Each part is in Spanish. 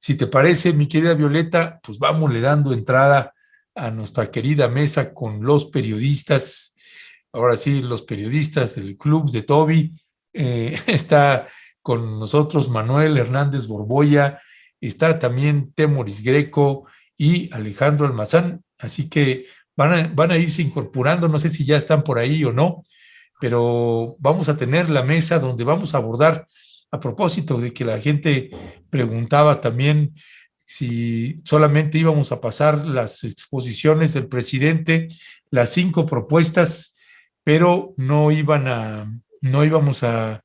Si te parece, mi querida Violeta, pues vámosle dando entrada a nuestra querida mesa con los periodistas. Ahora sí, los periodistas del Club de Toby. Está con nosotros Manuel Hernández Borboya, está también Temoris Greco y Alejandro Almazán. Así que van a irse incorporando, no sé si ya están por ahí o no, pero vamos a tener la mesa donde vamos a abordar, a propósito de que la gente preguntaba también si solamente íbamos a pasar las exposiciones del presidente, las 5 propuestas, pero no íbamos a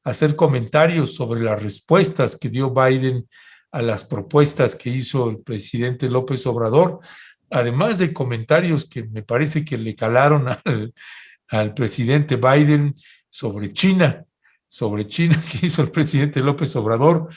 hacer comentarios sobre las respuestas que dio Biden a las propuestas que hizo el presidente López Obrador, además de comentarios que me parece que le calaron al presidente Biden sobre China que hizo el presidente López Obrador.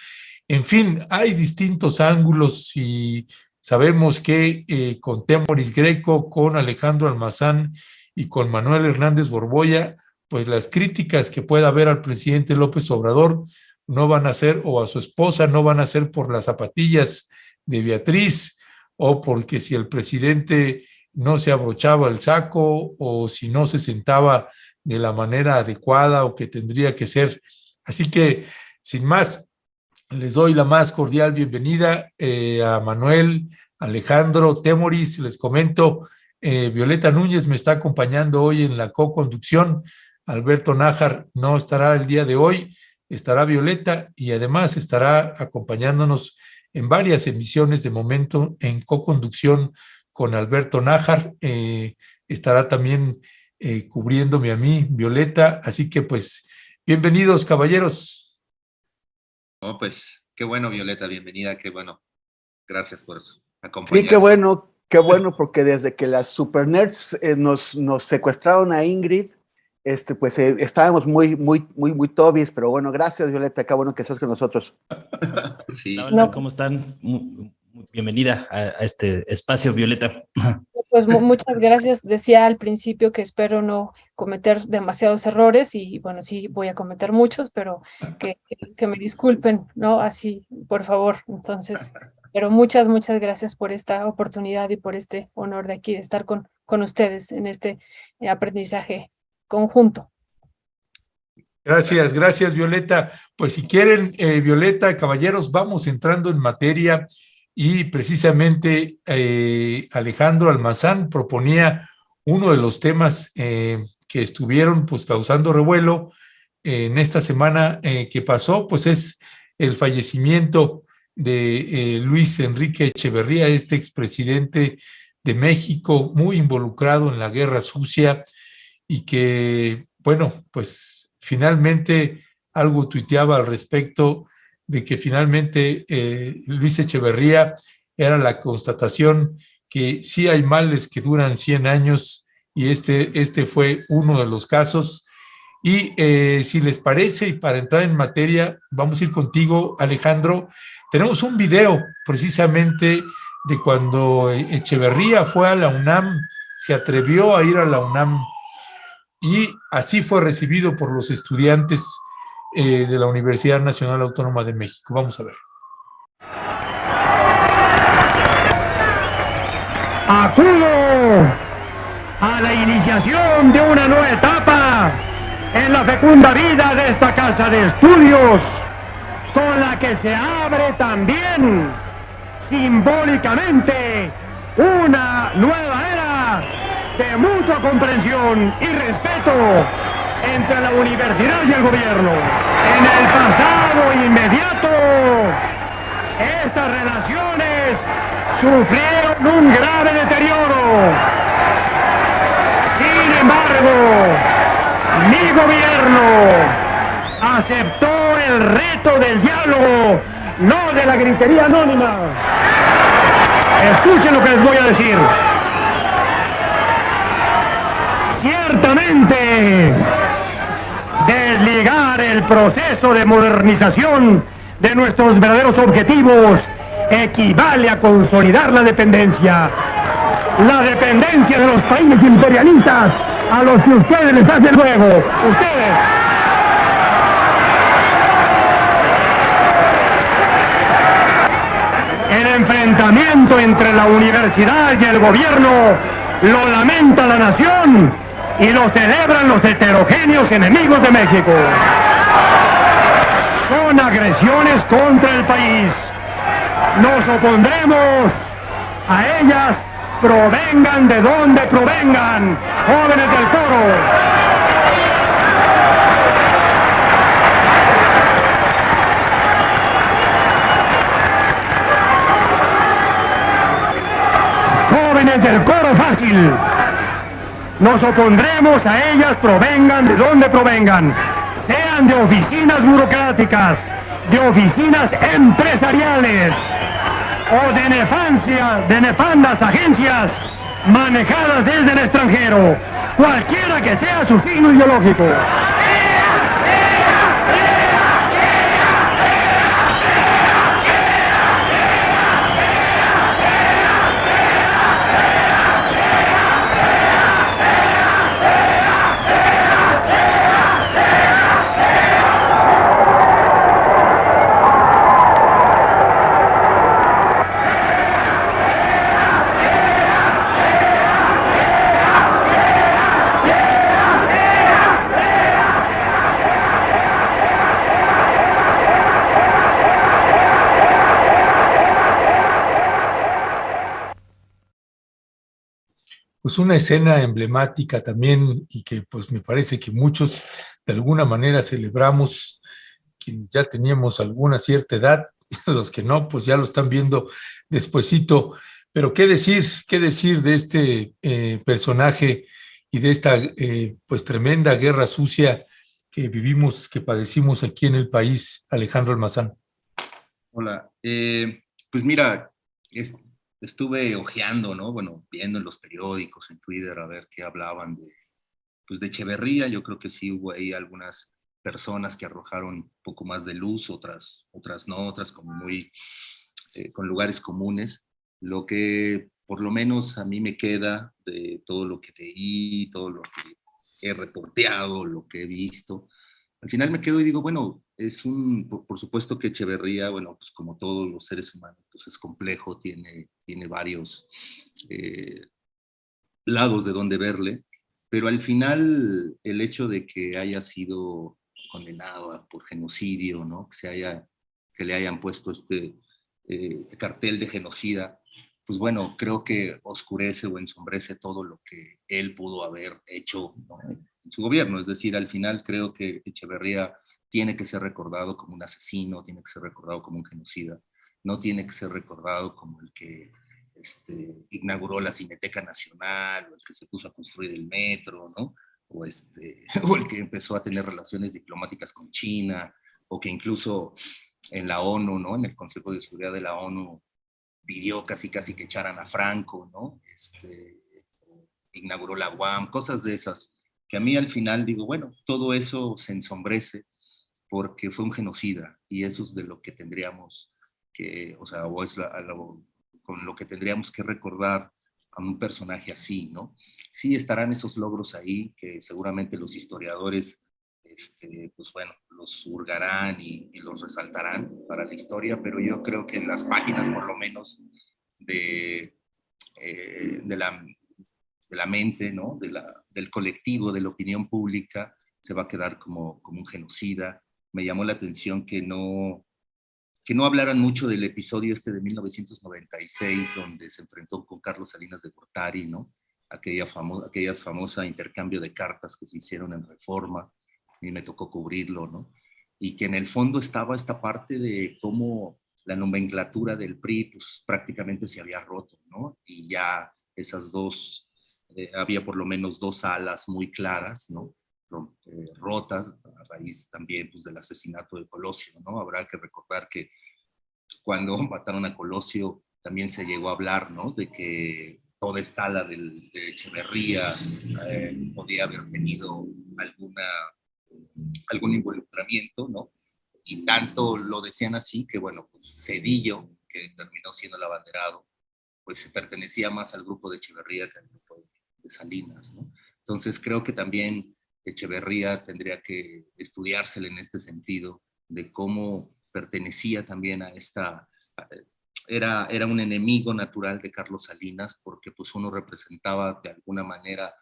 En fin, hay distintos ángulos y sabemos que con Temoris Greco, con Alejandro Almazán y con Manuel Hernández Borboya, pues las críticas que pueda haber al presidente López Obrador no van a ser, o a su esposa, no van a ser por las zapatillas de Beatriz, o porque si el presidente no se abrochaba el saco, o si no se sentaba de la manera adecuada o que tendría que ser. Así que, sin más, les doy la más cordial bienvenida a Manuel, Alejandro, Temoris. Les comento, Violeta Núñez me está acompañando hoy en la co-conducción. Alberto Nájar no estará el día de hoy, estará Violeta y además estará acompañándonos en varias emisiones de momento en co-conducción con Alberto Nájar. Estará también cubriéndome a mí, Violeta. Así que pues, bienvenidos, caballeros. Oh, pues, qué bueno, Violeta, bienvenida, qué bueno. Gracias por acompañarnos. Sí, qué bueno, porque desde que las Super Nerds nos secuestraron a Ingrid, pues estábamos muy tobies, pero bueno, gracias, Violeta, qué bueno que estás con nosotros. Sí. Hola, ¿cómo están? Bienvenida a este espacio, Violeta. Pues muchas gracias. Decía al principio que espero no cometer demasiados errores y bueno, sí voy a cometer muchos, pero que me disculpen, ¿no? Así, por favor. Entonces, pero muchas gracias por esta oportunidad y por este honor de aquí, de estar con ustedes en este aprendizaje conjunto. Gracias, Violeta. Pues si quieren, Violeta, caballeros, vamos entrando en materia. Y precisamente Alejandro Almazán proponía uno de los temas que estuvieron pues causando revuelo en esta semana que pasó, pues es el fallecimiento de Luis Enrique Echeverría, este expresidente de México, muy involucrado en la guerra sucia y que, bueno, pues finalmente algo tuiteaba al respecto de que finalmente Luis Echeverría era la constatación que sí hay males que duran 100 años y este fue uno de los casos. Y si les parece, y para entrar en materia, vamos a ir contigo, Alejandro. Tenemos un video precisamente de cuando Echeverría fue a la UNAM, se atrevió a ir a la UNAM y así fue recibido por los estudiantes de la Universidad Nacional Autónoma de México. Vamos a ver. Acudo a la iniciación de una nueva etapa en la fecunda vida de esta casa de estudios, con la que se abre también simbólicamente una nueva era de mutua comprensión y respeto entre la universidad y el gobierno. En el pasado inmediato, estas relaciones sufrieron un grave deterioro. Sin embargo, mi gobierno aceptó el reto del diálogo, no de la gritería anónima. Escuchen lo que les voy a decir. Ciertamente, desligar el proceso de modernización de nuestros verdaderos objetivos equivale a consolidar la dependencia de los países imperialistas a los que ustedes les hacen juego. Ustedes. enfrentamiento entre la universidad y el gobierno lo lamenta la nación y lo celebran los heterogéneos enemigos de México. Son agresiones contra el país. Nos opondremos a ellas, provengan de donde provengan, jóvenes del coro. Jóvenes del coro fácil, nos opondremos a ellas, provengan de donde provengan, sean de oficinas burocráticas, de oficinas empresariales o de nefandas agencias manejadas desde el extranjero, cualquiera que sea su signo ideológico. Pues una escena emblemática también y que pues me parece que muchos de alguna manera celebramos, quienes ya teníamos alguna cierta edad, los que no, pues ya lo están viendo despuesito. Pero qué decir de este personaje y de esta pues tremenda guerra sucia que vivimos, que padecimos aquí en el país, Alejandro Almazán. Hola, pues mira, estuve hojeando, ¿no? Bueno, viendo en los periódicos, en Twitter, a ver qué hablaban de Echeverría. Yo creo que sí hubo ahí algunas personas que arrojaron un poco más de luz, otras no, otras como muy, con lugares comunes. Lo que por lo menos a mí me queda de todo lo que leí, todo lo que he reporteado, lo que he visto, al final me quedo y digo, bueno, por supuesto que Echeverría, bueno, pues como todos los seres humanos, pues es complejo, tiene varios lados de donde verle, pero al final el hecho de que haya sido condenado por genocidio, ¿no? Que le hayan puesto este cartel de genocida, pues bueno, creo que oscurece o ensombrece todo lo que él pudo haber hecho, ¿no? En su gobierno. Es decir, al final creo que Echeverría tiene que ser recordado como un asesino, tiene que ser recordado como un genocida, no tiene que ser recordado como el que inauguró la Cineteca Nacional, o el que se puso a construir el metro, ¿no? O el que empezó a tener relaciones diplomáticas con China, o que incluso en la ONU, ¿no? En el Consejo de Seguridad de la ONU, pidió casi que echaran a Franco, ¿no? Inauguró la UAM, cosas de esas, que a mí al final digo, bueno, todo eso se ensombrece porque fue un genocida, y eso es de lo que tendríamos que, o sea, con lo que tendríamos que recordar a un personaje así, ¿no? Sí estarán esos logros ahí que seguramente los historiadores, pues bueno, los hurgarán y los resaltarán para la historia, pero yo creo que en las páginas, por lo menos, de la mente, ¿no? Del colectivo, de la opinión pública, se va a quedar como un genocida. Me llamó la atención que no hablaran mucho del episodio de 1996, donde se enfrentó con Carlos Salinas de Gortari, ¿no? Aquellas famosas intercambio de cartas que se hicieron en Reforma, y me tocó cubrirlo, ¿no? Y que en el fondo estaba esta parte de cómo la nomenclatura del PRI pues prácticamente se había roto, ¿no? Y ya esas dos, había por lo menos dos alas muy claras, ¿no? Rotas a raíz también pues, del asesinato de Colosio, ¿no? Habrá que recordar que cuando mataron a Colosio también se llegó a hablar, ¿no? De que toda esta ala de Echeverría podía haber tenido algún involucramiento, ¿no? Y tanto lo decían así que, bueno, pues Cedillo, que terminó siendo el abanderado, pues pertenecía más al grupo de Echeverría que al grupo de Salinas, ¿no? Entonces creo que también Echeverría tendría que estudiársele en este sentido de cómo pertenecía también a era un enemigo natural de Carlos Salinas, porque pues uno representaba de alguna manera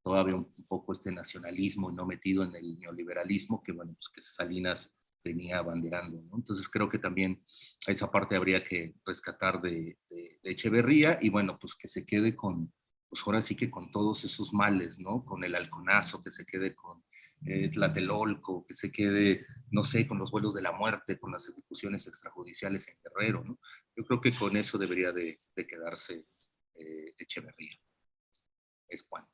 todavía un poco este nacionalismo y no metido en el neoliberalismo que, bueno, pues que Salinas venía abanderando, ¿no? Entonces creo que también esa parte habría que rescatar de Echeverría, y bueno, pues que se quede con, pues ahora sí que con todos esos males, ¿no? Con el halconazo, que se quede con Tlatelolco, que se quede, no sé, con los vuelos de la muerte, con las ejecuciones extrajudiciales en Guerrero, ¿no? Yo creo que con eso debería de quedarse Echeverría. Es cuando.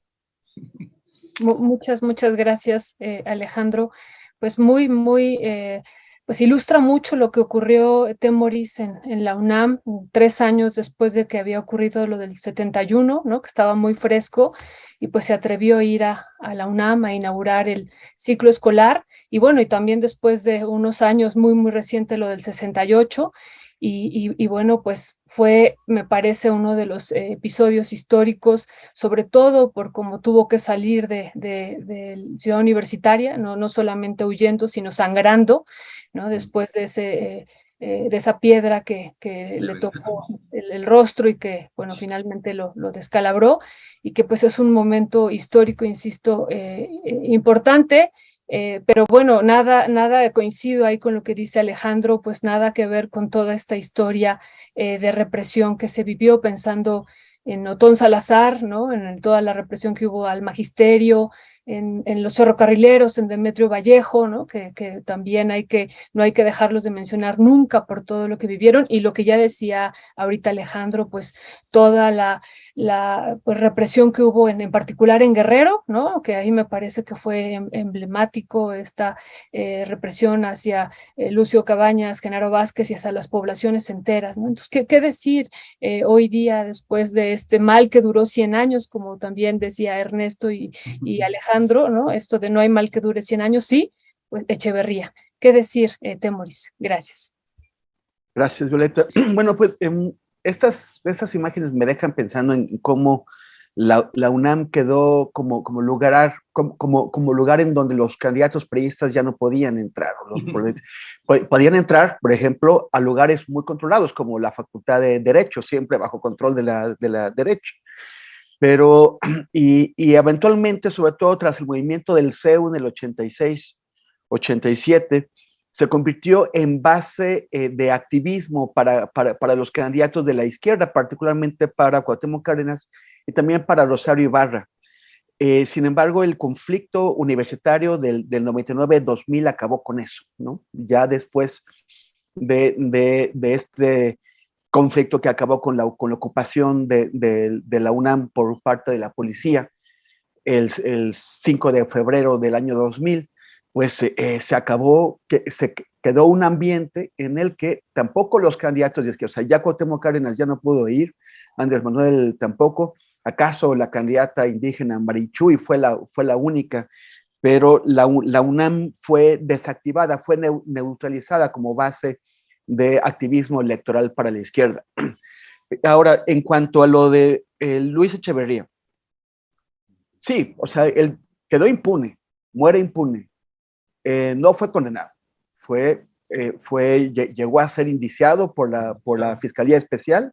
Muchas gracias, Alejandro. Pues pues ilustra mucho lo que ocurrió, Temoris, en la UNAM, 3 años después de que había ocurrido lo del 71, ¿no? Que estaba muy fresco, y pues se atrevió a ir a la UNAM a inaugurar el ciclo escolar, y bueno, y también después de unos años muy reciente lo del 68. Y bueno, pues fue, me parece, uno de los episodios históricos, sobre todo por cómo tuvo que salir de Ciudad Universitaria, no solamente huyendo, sino sangrando, ¿no? Después de esa piedra que le tocó el rostro, y que, bueno, finalmente lo descalabró, y que pues es un momento histórico, insisto, importante. Pero bueno, nada coincido ahí con lo que dice Alejandro, pues nada que ver con toda esta historia de represión que se vivió, pensando en Otón Salazar, ¿no? En toda la represión que hubo al magisterio, en los ferrocarrileros, en Demetrio Vallejo, ¿no? Que también no hay que dejarlos de mencionar nunca por todo lo que vivieron, y lo que ya decía ahorita Alejandro, pues toda la pues, represión que hubo en particular en Guerrero, ¿no? Que ahí me parece que fue emblemático esta represión hacia Lucio Cabañas, Genaro Vázquez, y hacia las poblaciones enteras, ¿no? Entonces, ¿qué decir hoy día, después de este mal que duró 100 años, como también decía Ernesto y Alejandro, ¿no? Esto de no hay mal que dure 100 años, sí, pues Echeverría. ¿Qué decir, Temoris? Gracias. Gracias, Violeta. Bueno, pues estas imágenes me dejan pensando en cómo la UNAM quedó como lugar en donde los candidatos priistas ya no podían entrar. Podían entrar, por ejemplo, a lugares muy controlados, como la Facultad de Derecho, siempre bajo control de la derecha. Pero, y eventualmente, sobre todo tras el movimiento del CEU en el 86, 87, se convirtió en base de activismo para los candidatos de la izquierda, particularmente para Cuauhtémoc Cárdenas y también para Rosario Ibarra. Sin embargo, el conflicto universitario del 99-2000 acabó con eso, ¿no? Ya después de este conflicto que acabó con la ocupación de la UNAM por parte de la policía el 5 de febrero del año 2000, pues se acabó, se quedó un ambiente en el que tampoco los candidatos de izquierda, o sea, ya Cuauhtémoc Cárdenas ya no pudo ir, Andrés Manuel tampoco, acaso la candidata indígena Marichuy fue la única, pero la UNAM fue desactivada, fue neutralizada como base de activismo electoral para la izquierda. Ahora, en cuanto a lo de Luis Echeverría, sí, o sea, él quedó impune, muere impune, no fue condenado, llegó a ser indiciado por la Fiscalía Especial,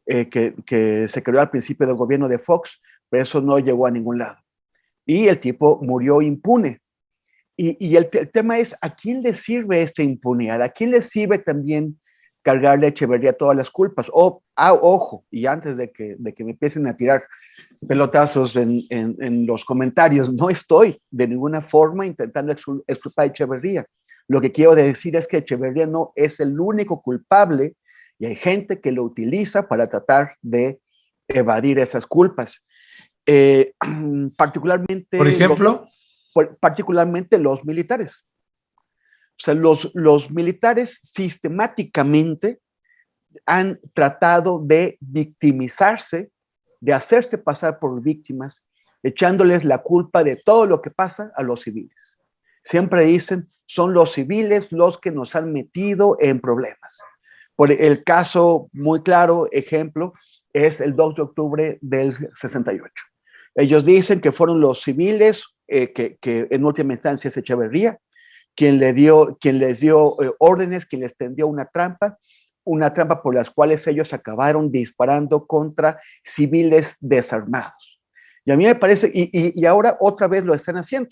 que se creó al principio del gobierno de Fox, pero eso no llegó a ningún lado. Y el tipo murió impune. Y el tema es, ¿a quién le sirve esta impunidad? ¿A quién le sirve también cargarle a Echeverría todas las culpas? Ojo, y antes de que me empiecen a tirar pelotazos en los comentarios, no estoy de ninguna forma intentando exculpar a Echeverría. Lo que quiero decir es que Echeverría no es el único culpable, y hay gente que lo utiliza para tratar de evadir esas culpas. Particularmente... Por ejemplo... particularmente los militares. O sea, los militares sistemáticamente han tratado de victimizarse, de hacerse pasar por víctimas, echándoles la culpa de todo lo que pasa a los civiles. Siempre dicen, son los civiles los que nos han metido en problemas. Por el caso muy claro, ejemplo, es el 2 de octubre del 68. Ellos dicen que fueron los civiles, que en última instancia es Echeverría, quien les dio órdenes, quien les tendió una trampa. una trampa por las cuales ellos acabaron disparando contra civiles desarmados. Y a mí me parece, y ahora otra vez lo están haciendo.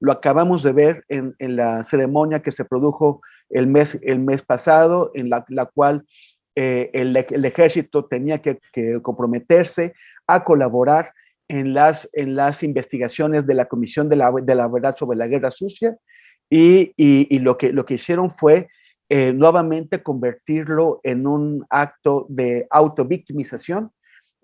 Lo acabamos de ver en la ceremonia que se produjo el mes pasado, en la cual el ejército tenía que comprometerse a colaborar en las investigaciones de la Comisión de la Verdad sobre la Guerra Sucia, y lo que hicieron fue nuevamente convertirlo en un acto de autovictimización,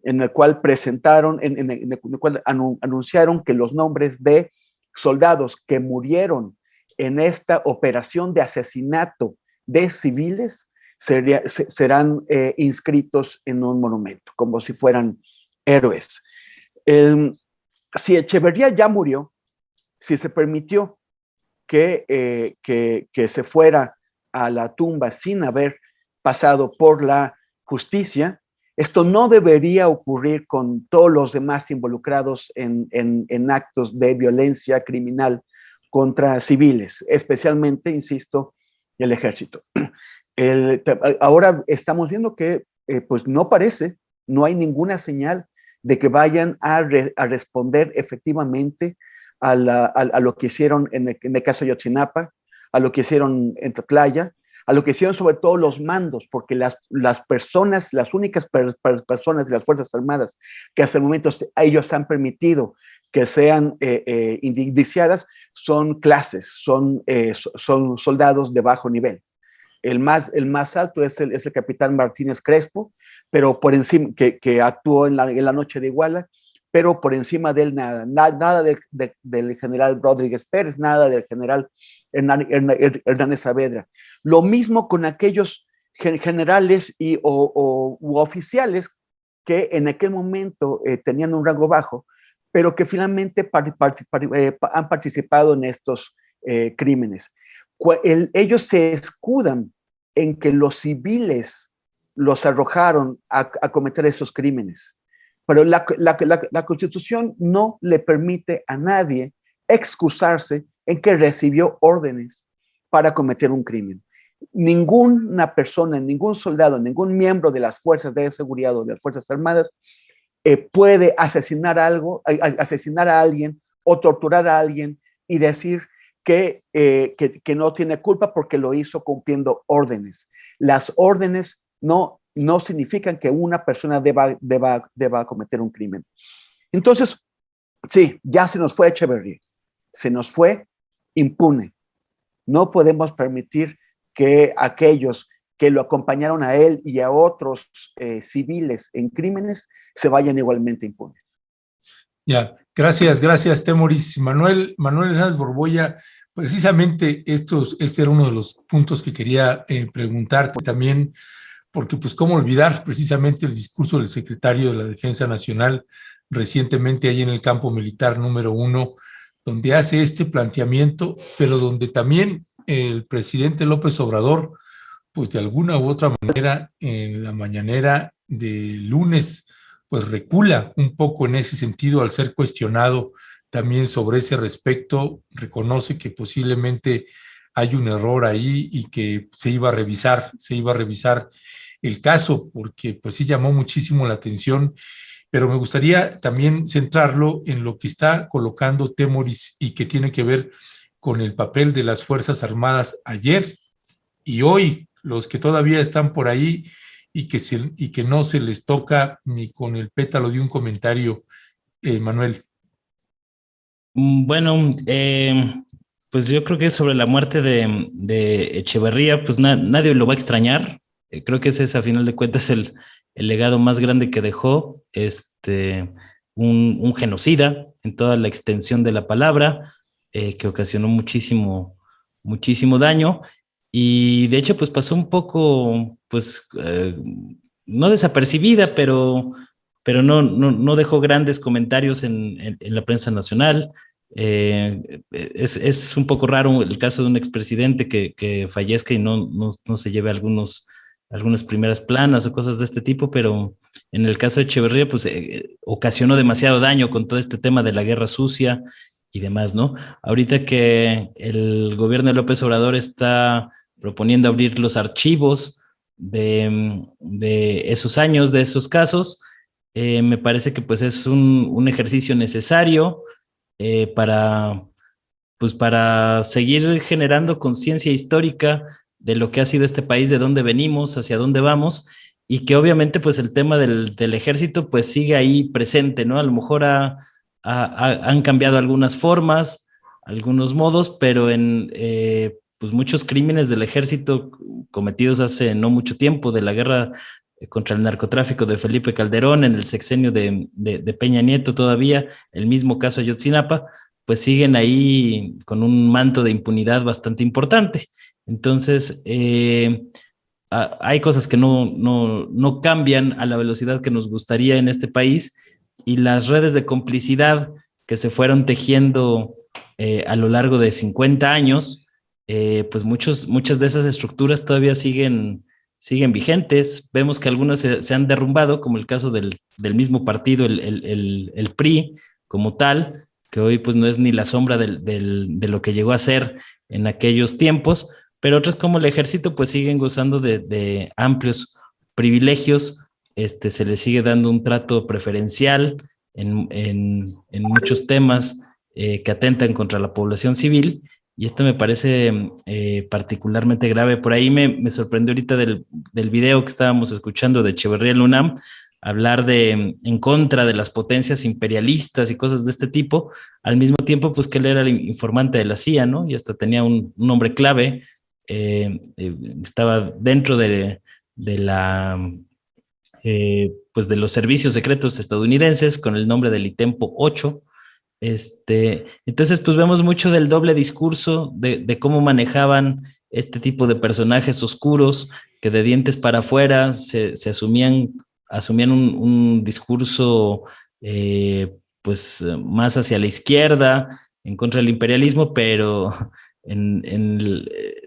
en el cual presentaron, en el cual anunciaron que los nombres de soldados que murieron en esta operación de asesinato de civiles serán inscritos en un monumento, como si fueran héroes. Si Echeverría ya murió, si se permitió que se fuera a la tumba sin haber pasado por la justicia, esto no debería ocurrir con todos los demás involucrados en actos de violencia criminal contra civiles, especialmente, insisto, el ejército. Ahora estamos viendo que pues no parece, no hay ninguna señal de que vayan a responder efectivamente a lo que hicieron en el caso de Ayotzinapa, a lo que hicieron en Tlaxcala, a lo que hicieron sobre todo los mandos, porque las únicas personas de las Fuerzas Armadas que hasta el momento ellos han permitido que sean indiciadas son clases, son soldados de bajo nivel. El más alto es el capitán Martínez Crespo, pero por encima, que actuó en la noche de Iguala, pero por encima de él nada del general Rodríguez Pérez, nada del general Hernández Saavedra. Lo mismo con aquellos generales u oficiales que en aquel momento tenían un rango bajo, pero que finalmente han participado en estos crímenes. Ellos se escudan en que los civiles los arrojaron a cometer esos crímenes. Pero la Constitución no le permite a nadie excusarse en que recibió órdenes para cometer un crimen. Ninguna persona, ningún soldado, ningún miembro de las fuerzas de seguridad o de las Fuerzas Armadas puede asesinar a alguien o torturar a alguien y decir que no tiene culpa porque lo hizo cumpliendo órdenes. Las órdenes no significan que una persona deba cometer un crimen. Entonces, sí, ya se nos fue Echeverría, se nos fue impune. No podemos permitir que aquellos que lo acompañaron a él y a otros civiles en crímenes se vayan igualmente impunes. Ya, gracias, Temoris. Manuel Hernández Borboya, precisamente este era uno de los puntos que quería preguntarte también, porque pues cómo olvidar precisamente el discurso del secretario de la Defensa Nacional recientemente ahí en el campo militar número 1, donde hace este planteamiento, pero donde también el presidente López Obrador, pues de alguna u otra manera en la mañanera de lunes, pues recula un poco en ese sentido al ser cuestionado también sobre ese respecto, reconoce que posiblemente hay un error ahí y que se iba a revisar el caso, porque pues sí llamó muchísimo la atención, pero me gustaría también centrarlo en lo que está colocando Temoris y que tiene que ver con el papel de las Fuerzas Armadas ayer y hoy, los que todavía están por ahí y que no se les toca ni con el pétalo de un comentario, Manuel. Bueno, pues yo creo que sobre la muerte de Echeverría, pues nadie lo va a extrañar. Creo que ese es, a final de cuentas, el legado más grande que dejó, un genocida en toda la extensión de la palabra, que ocasionó muchísimo daño. Y de hecho, pues pasó un poco, pues, no desapercibida, pero no dejó grandes comentarios en la prensa nacional. Es un poco raro el caso de un expresidente que fallezca y no se lleve algunas primeras planas o cosas de este tipo, pero en el caso de Echeverría, pues ocasionó demasiado daño con todo este tema de la guerra sucia y demás, ¿no? Ahorita que el gobierno de López Obrador está proponiendo abrir los archivos de esos años, de esos casos. Me parece que pues es un ejercicio necesario para seguir generando conciencia histórica de lo que ha sido este país, de dónde venimos, hacia dónde vamos, y que obviamente pues el tema del ejército pues sigue ahí presente, ¿no? A lo mejor han cambiado algunas formas, algunos modos, pero pues muchos crímenes del ejército cometidos hace no mucho tiempo, de la guerra contra el narcotráfico de Felipe Calderón, en el sexenio de Peña Nieto todavía, el mismo caso Ayotzinapa, pues siguen ahí con un manto de impunidad bastante importante. Entonces, hay cosas que no cambian a la velocidad que nos gustaría en este país, y las redes de complicidad que se fueron tejiendo a lo largo de 50 años, pues muchas de esas estructuras todavía siguen vigentes. Vemos que algunas se han derrumbado, como el caso del mismo partido, el PRI como tal, que hoy pues no es ni la sombra de lo que llegó a ser en aquellos tiempos, pero otras como el ejército pues siguen gozando de amplios privilegios. Se les sigue dando un trato preferencial en muchos temas que atentan contra la población civil, y esto me parece particularmente grave. Por ahí me sorprendió ahorita del video que estábamos escuchando de Echeverría en la UNAM, hablar en contra de las potencias imperialistas y cosas de este tipo, al mismo tiempo pues que él era el informante de la CIA, ¿no? Y hasta tenía un nombre clave, estaba dentro de pues de los servicios secretos estadounidenses con el nombre del ITEMPO 8. Entonces pues vemos mucho del doble discurso de cómo manejaban este tipo de personajes oscuros que de dientes para afuera se asumían un discurso pues más hacia la izquierda, en contra del imperialismo, pero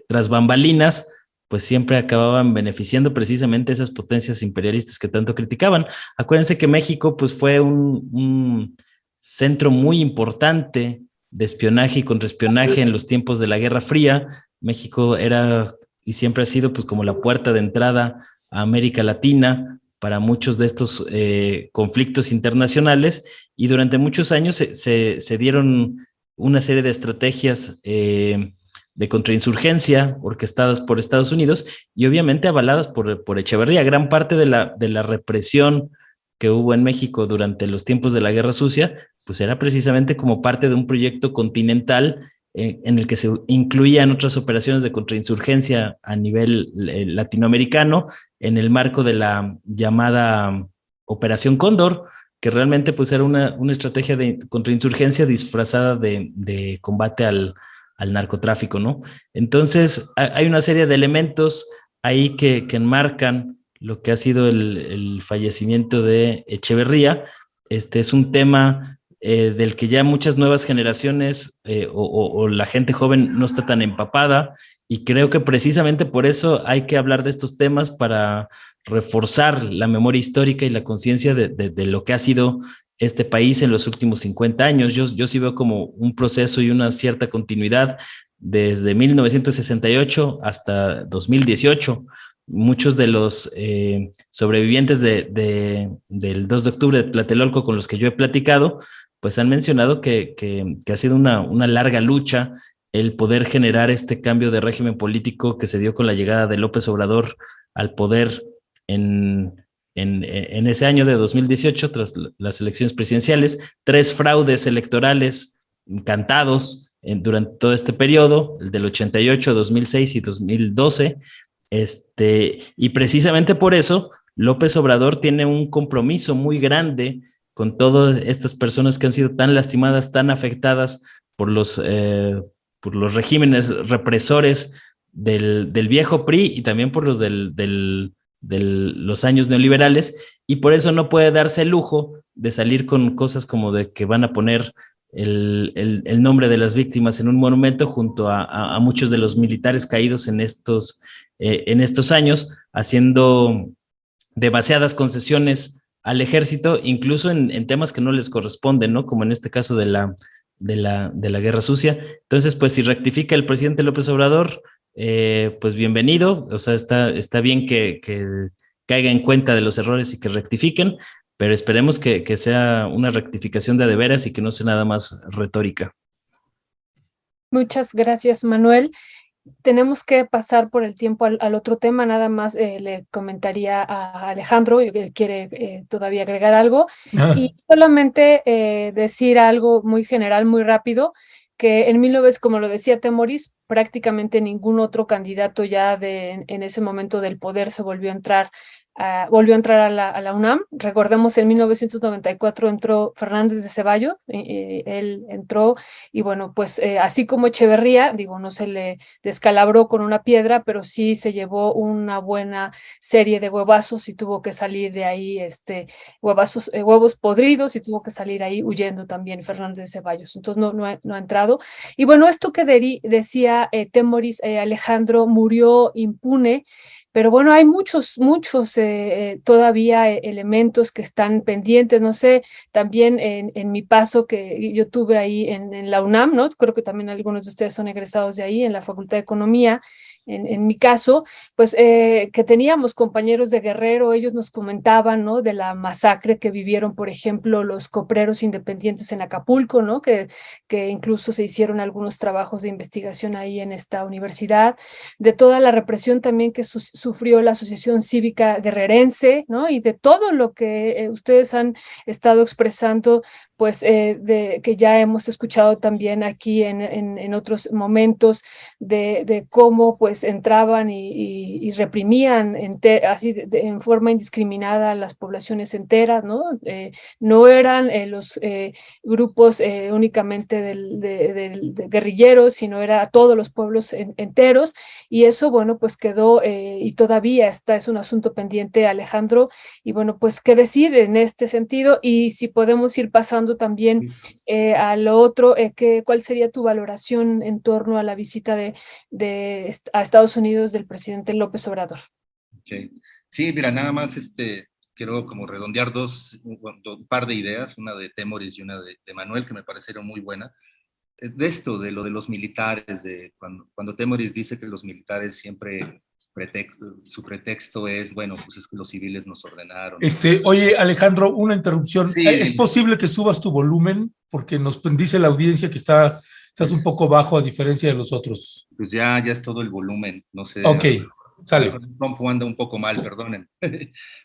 tras bambalinas pues siempre acababan beneficiando precisamente esas potencias imperialistas que tanto criticaban. Acuérdense que México pues fue un centro muy importante de espionaje y contraespionaje en los tiempos de la Guerra Fría. México era y siempre ha sido pues como la puerta de entrada a América Latina para muchos de estos conflictos internacionales, y durante muchos años se dieron una serie de estrategias de contrainsurgencia orquestadas por Estados Unidos y obviamente avaladas por Echeverría. Gran parte de la represión que hubo en México durante los tiempos de la Guerra Sucia, pues era precisamente como parte de un proyecto continental en el que se incluían otras operaciones de contrainsurgencia a nivel latinoamericano, en el marco de la llamada Operación Cóndor, que realmente pues era una estrategia de contrainsurgencia disfrazada de combate al narcotráfico, ¿no? Entonces hay una serie de elementos ahí que enmarcan lo que ha sido el fallecimiento de Echeverría. Es un tema del que ya muchas nuevas generaciones o la gente joven no está tan empapada, y creo que precisamente por eso hay que hablar de estos temas, para reforzar la memoria histórica y la conciencia de lo que ha sido este país en los últimos 50 años. Yo sí veo como un proceso y una cierta continuidad desde 1968 hasta 2018. Muchos de los sobrevivientes del 2 de octubre de Tlatelolco con los que yo he platicado, pues han mencionado que ha sido una larga lucha el poder generar este cambio de régimen político que se dio con la llegada de López Obrador al poder en ese año de 2018, tras las elecciones presidenciales. 3 fraudes electorales cantados durante todo este periodo, el del 88, 2006 y 2012. Y precisamente por eso López Obrador tiene un compromiso muy grande con todas estas personas que han sido tan lastimadas, tan afectadas por los regímenes represores del viejo PRI, y también por los de los años neoliberales, y por eso no puede darse el lujo de salir con cosas como de que van a poner el nombre de las víctimas en un monumento junto a muchos de los militares caídos en estos años, haciendo demasiadas concesiones al ejército, incluso en temas que no les corresponden, ¿no? Como en este caso de la Guerra Sucia. Entonces, pues si rectifica el presidente López Obrador, pues bienvenido. O sea, está bien que caiga en cuenta de los errores y que rectifiquen, pero esperemos que sea una rectificación de veras y que no sea nada más retórica. Muchas gracias, Manuel. Tenemos que pasar por el tiempo al otro tema, nada más le comentaría a Alejandro, él quiere todavía agregar algo, y solamente decir algo muy general, muy rápido, que en 1900, como lo decía Temoris, prácticamente ningún otro candidato ya en ese momento del poder se volvió a entrar a la UNAM. Recordemos, en 1994 entró Fernández de Ceballos, él entró y bueno, pues así como Echeverría, digo, no se le descalabró con una piedra, pero sí se llevó una buena serie de huevazos y tuvo que salir de ahí, huevos podridos, y tuvo que salir ahí huyendo también Fernández de Ceballos. Entonces no ha entrado. Y bueno, esto que decía Temoris, Alejandro murió impune. Pero bueno, hay muchos todavía elementos que están pendientes. No sé, también en mi paso que yo tuve ahí en la UNAM, ¿no? Creo que también algunos de ustedes son egresados de ahí, en la Facultad de Economía. En mi caso, pues que teníamos compañeros de Guerrero, ellos nos comentaban, ¿no? De la masacre que vivieron, por ejemplo, los copreros independientes en Acapulco, ¿no? Que incluso se hicieron algunos trabajos de investigación ahí en esta universidad, de toda la represión también que sufrió la Asociación Cívica Guerrerense, ¿no? Y de todo lo que ustedes han estado expresando, pues que ya hemos escuchado también aquí en otros momentos, de cómo pues entraban y reprimían así en forma indiscriminada a las poblaciones enteras, ¿no? No eran los grupos únicamente de guerrilleros, sino era a todos los pueblos enteros, y eso, bueno, pues quedó y todavía es un asunto pendiente, Alejandro, y bueno, pues qué decir en este sentido. Y si podemos ir pasando también a lo otro, ¿cuál sería tu valoración en torno a la visita a Estados Unidos del presidente López Obrador? Okay. Sí, mira, nada más quiero como redondear un par de ideas, una de Temoris y una de Manuel, que me parecieron muy buenas. De esto, de lo de los militares, cuando Temoris dice que los militares siempre su pretexto es, bueno, pues es que los civiles nos ordenaron. Oye, Alejandro, una interrupción. Sí, ¿Es posible que subas tu volumen? Porque nos dice la audiencia que estás un poco bajo a diferencia de los otros. Pues ya es todo el volumen, no sé. Ok, sale. El compu anda un poco mal, perdonen.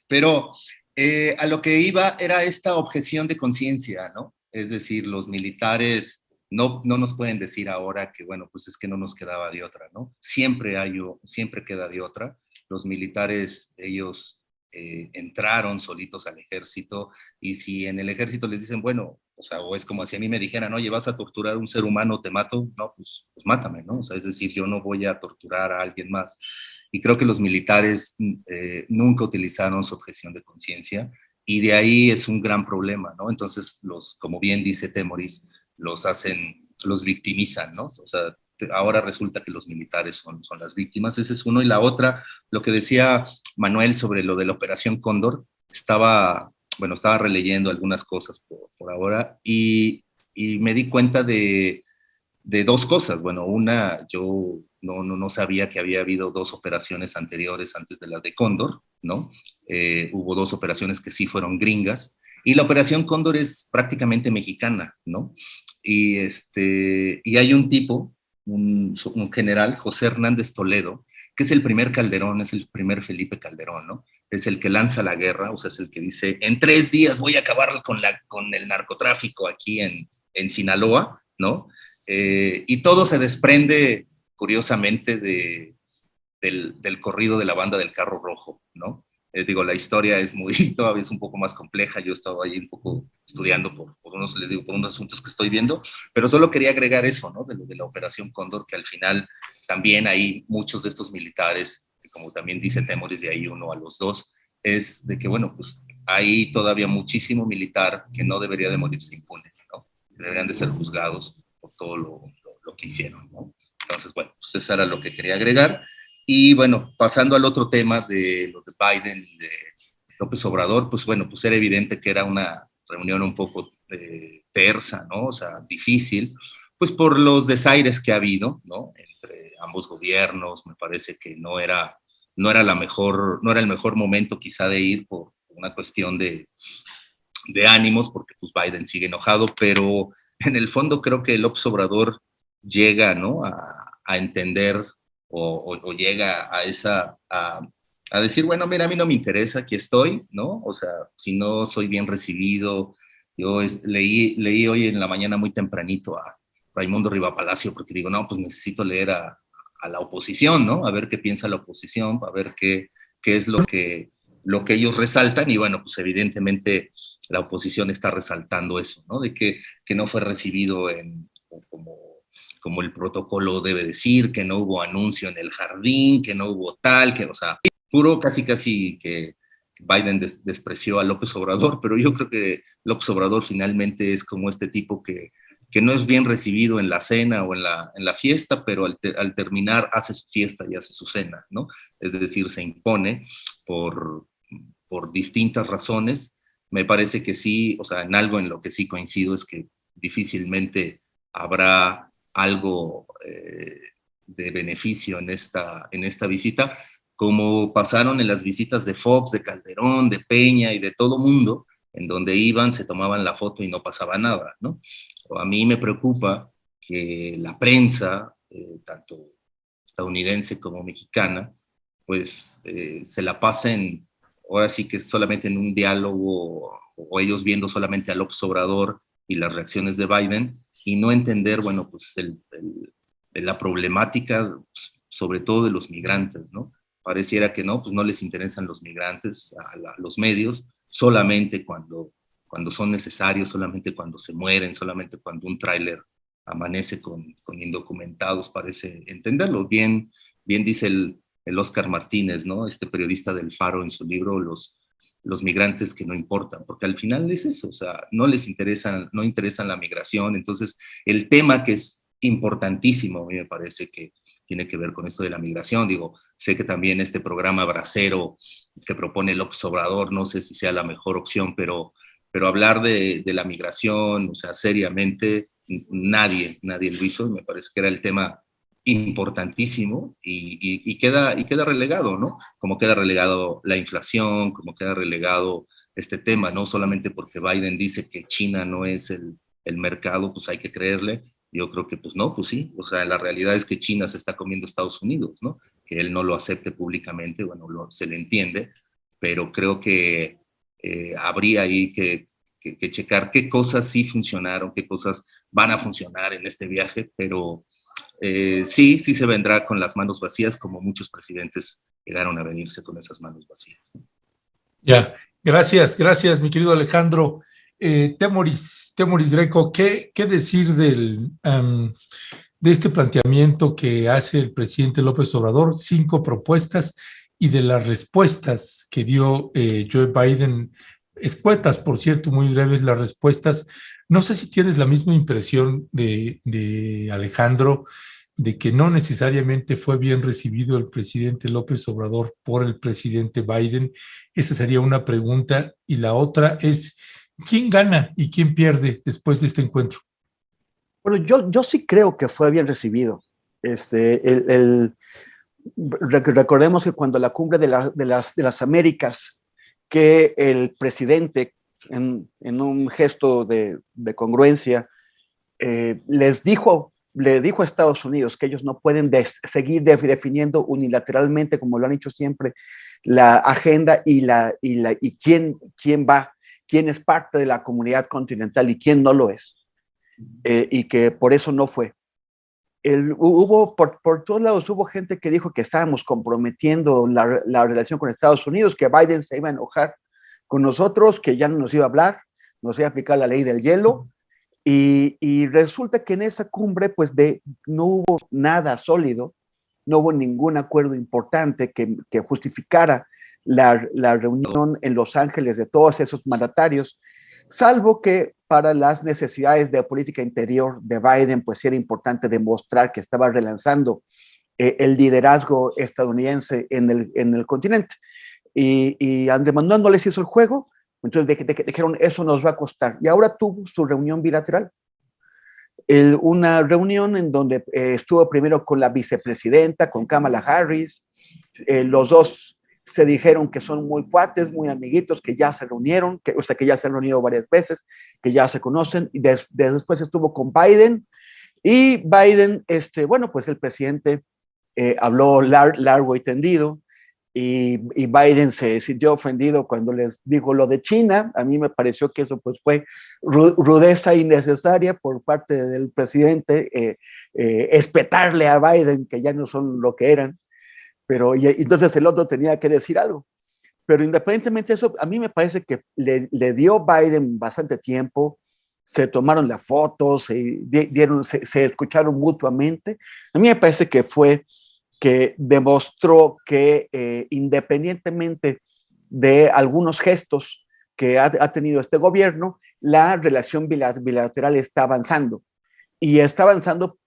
Pero a lo que iba era esta objeción de conciencia, ¿no? Es decir, los militares no nos pueden decir ahora que, bueno, pues es que no nos quedaba de otra, ¿no? Siempre queda de otra. Los militares, ellos entraron solitos al ejército, y si en el ejército les dicen, bueno, o sea, o es como si a mí me dijeran, oye, vas a torturar a un ser humano, te mato, no, pues mátame, ¿no? O sea, es decir, yo no voy a torturar a alguien más. Y creo que los militares nunca utilizaron su objeción de conciencia, y de ahí es un gran problema, ¿no? Entonces, como bien dice Temoris, los victimizan, ¿no? O sea, ahora resulta que los militares son las víctimas. Ese es uno. Y la otra, lo que decía Manuel sobre lo de la Operación Cóndor, estaba releyendo algunas cosas por ahora, y me di cuenta de dos cosas. Bueno, una, yo no sabía que había habido dos operaciones anteriores antes de la de Cóndor, ¿no? Hubo dos operaciones que sí fueron gringas, y la Operación Cóndor es prácticamente mexicana, ¿no? Y hay un tipo, un general, José Hernández Toledo, que es el primer Calderón, es el primer Felipe Calderón, ¿no? Es el que lanza la guerra, o sea, es el que dice, en 3 días voy a acabar con el narcotráfico aquí en Sinaloa, ¿no? Y todo se desprende, curiosamente, del corrido de la banda del Carro Rojo, ¿no? Digo, la historia todavía es un poco más compleja. Yo estaba ahí un poco estudiando por unos asuntos que estoy viendo, pero solo quería agregar eso, ¿no? De la Operación Cóndor, que al final también hay muchos de estos militares, que como también dice Temoris, de ahí uno a los dos, es de que, bueno, pues hay todavía muchísimo militar que no debería de morirse impune, ¿no? Que deberían de ser juzgados por todo lo que hicieron, ¿no? Entonces, bueno, pues eso era lo que quería agregar. Y bueno, pasando al otro tema de lo de Biden y de López Obrador, pues bueno, pues era evidente que era una reunión un poco tersa, ¿no? O sea, difícil, pues por los desaires que ha habido, ¿no? Entre ambos gobiernos. Me parece que no era el mejor momento quizá de ir por una cuestión de ánimos, porque pues Biden sigue enojado, pero en el fondo creo que López Obrador llega, ¿no?, a entender o llega a decir, bueno, mira, a mí no me interesa, aquí estoy, ¿no? O sea, si no soy bien recibido. Yo leí hoy en la mañana muy tempranito a Raimundo Rivapalacio, porque digo, no, pues necesito leer a la oposición, ¿no? A ver qué piensa la oposición, a ver qué es lo que ellos resaltan, y bueno, pues evidentemente la oposición está resaltando eso, ¿no? De que no fue recibido como el protocolo debe decir, que no hubo anuncio en el jardín, que no hubo tal, que, o sea, puro casi que Biden despreció a López Obrador, pero yo creo que López Obrador finalmente es como este tipo que no es bien recibido en la cena o en la fiesta, pero al terminar hace su fiesta y hace su cena, ¿no? Es decir, se impone por distintas razones. Me parece que sí, o sea, en algo en lo que sí coincido es que difícilmente habrá algo de beneficio en esta visita, como pasaron en las visitas de Fox, de Calderón, de Peña y de todo mundo, en donde iban, se tomaban la foto y no pasaba nada, ¿no? A mí me preocupa que la prensa, tanto estadounidense como mexicana, pues se la pasen ahora sí que solamente en un diálogo, o ellos viendo solamente a López Obrador y las reacciones de Biden, y no entender, bueno, pues la problemática, sobre todo de los migrantes, ¿no? Pareciera que no, pues no les interesan los migrantes a los medios, solamente cuando son necesarios, solamente cuando se mueren, solamente cuando un tráiler amanece con indocumentados, parece entenderlo. Bien dice el Oscar Martínez, ¿no? Este periodista del Faro en su libro, los migrantes que no importan, porque al final es eso, o sea, no interesan la migración. Entonces, el tema que es importantísimo, a mí me parece que tiene que ver con esto de la migración. Digo, sé que también este programa bracero que propone López Obrador, no sé si sea la mejor opción, pero hablar de la migración, o sea, seriamente, nadie lo hizo. Me parece que era el tema importantísimo y queda relegado, ¿no? Como queda relegado la inflación, como queda relegado este tema, no solamente porque Biden dice que China no es el mercado, pues hay que creerle. Yo creo que pues no, pues sí, o sea, la realidad es que China se está comiendo a Estados Unidos, ¿no? Que él no lo acepte públicamente, bueno, se le entiende, pero creo que habría ahí que checar qué cosas sí funcionaron, qué cosas van a funcionar en este viaje, pero sí se vendrá con las manos vacías, como muchos presidentes llegaron a venirse con esas manos vacías, ¿no? Ya, gracias, mi querido Alejandro. Temoris Greco, ¿qué decir de este planteamiento que hace el presidente López Obrador? 5 propuestas, y de las respuestas que dio Joe Biden, escuetas, por cierto, muy breves las respuestas. No sé si tienes la misma impresión de Alejandro, de que no necesariamente fue bien recibido el presidente López Obrador por el presidente Biden. Esa sería una pregunta. Y la otra es, ¿quién gana y quién pierde después de este encuentro? Bueno, yo sí creo que fue bien recibido. Recordemos que cuando la cumbre de las Américas, que el presidente, en un gesto de congruencia, le dijo a Estados Unidos que ellos no pueden seguir definiendo unilateralmente, como lo han hecho siempre, la agenda y quién va, quién es parte de la comunidad continental y quién no lo es, y que por eso no fue. Por todos lados hubo gente que dijo que estábamos comprometiendo la relación con Estados Unidos, que Biden se iba a enojar con nosotros, que ya no nos iba a hablar, nos iba a aplicar la ley del hielo, y resulta que en esa cumbre pues no hubo nada sólido, no hubo ningún acuerdo importante que justificara la reunión en Los Ángeles de todos esos mandatarios, salvo que para las necesidades de política interior de Biden, pues era importante demostrar que estaba relanzando el liderazgo estadounidense en el continente. Y Andrés Manuel no les hizo el juego, entonces dijeron, eso nos va a costar. Y ahora tuvo su reunión bilateral. una reunión en donde estuvo primero con la vicepresidenta, con Kamala Harris. Los dos se dijeron que son muy cuates, muy amiguitos, que ya se reunieron, o sea, que ya se han reunido varias veces, que ya se conocen. Y después estuvo con Biden. Y Biden, bueno, pues el presidente habló largo y tendido. Y Biden se sintió ofendido cuando les dijo lo de China. A mí me pareció que eso pues fue rudeza innecesaria por parte del presidente, espetarle a Biden que ya no son lo que eran, pero entonces el otro tenía que decir algo. Pero independientemente de eso, a mí me parece que le dio Biden bastante tiempo, se tomaron las fotos, se escucharon mutuamente. A mí me parece que demostró que independientemente de algunos gestos que ha tenido este gobierno, la relación bilateral está avanzando. Y está avanzando,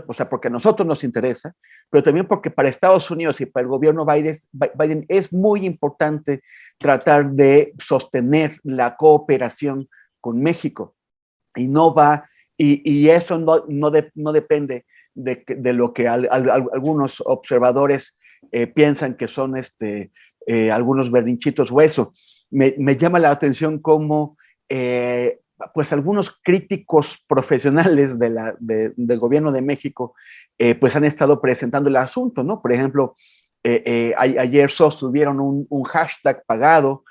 o sea, porque a nosotros nos interesa, pero también porque para Estados Unidos y para el gobierno Biden es muy importante tratar de sostener la cooperación con México. Y no va, y eso no depende de lo que algunos observadores piensan que son algunos berrinchitos hueso. Me llama la atención cómo pues algunos críticos profesionales del gobierno de México pues han estado presentando el asunto, ¿no? Por ejemplo, ayer sostuvieron un hashtag pagado,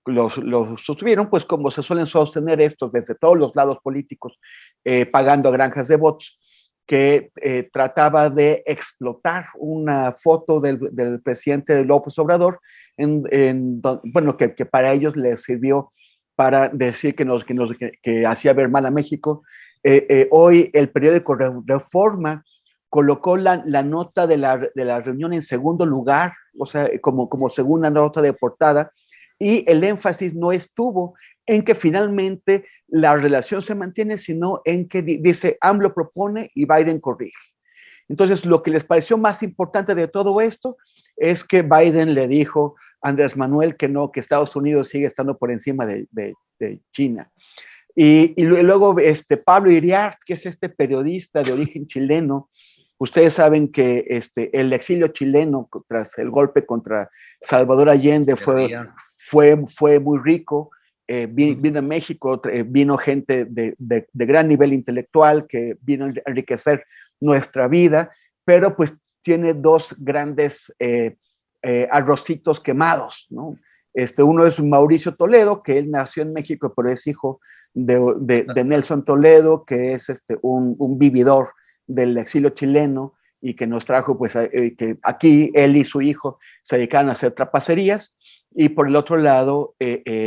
los sostuvieron pues como se suelen sostener estos desde todos los lados políticos, pagando a granjas de bots, que trataba de explotar una foto del presidente López Obrador, bueno, que para ellos les sirvió para decir que hacía ver mal a México. Hoy el periódico Reforma colocó la nota de la reunión en segundo lugar, o sea, como segunda nota de portada, y el énfasis no estuvo en que finalmente la relación se mantiene, sino en que dice AMLO propone y Biden corrige. Entonces, lo que les pareció más importante de todo esto es que Biden le dijo a Andrés Manuel que no, que Estados Unidos sigue estando por encima de China. Y luego Pablo Iriart, que es este periodista de origen chileno. Ustedes saben que el exilio chileno tras el golpe contra Salvador Allende fue muy rico. Vino a México, vino gente de gran nivel intelectual que vino a enriquecer nuestra vida, pero pues tiene dos grandes arrocitos quemados, ¿no? Uno es Mauricio Toledo, que él nació en México, pero es hijo de Nelson Toledo, que es un vividor del exilio chileno y que nos trajo, pues, que aquí él y su hijo se dedicaban a hacer trapacerías. Y por el otro lado,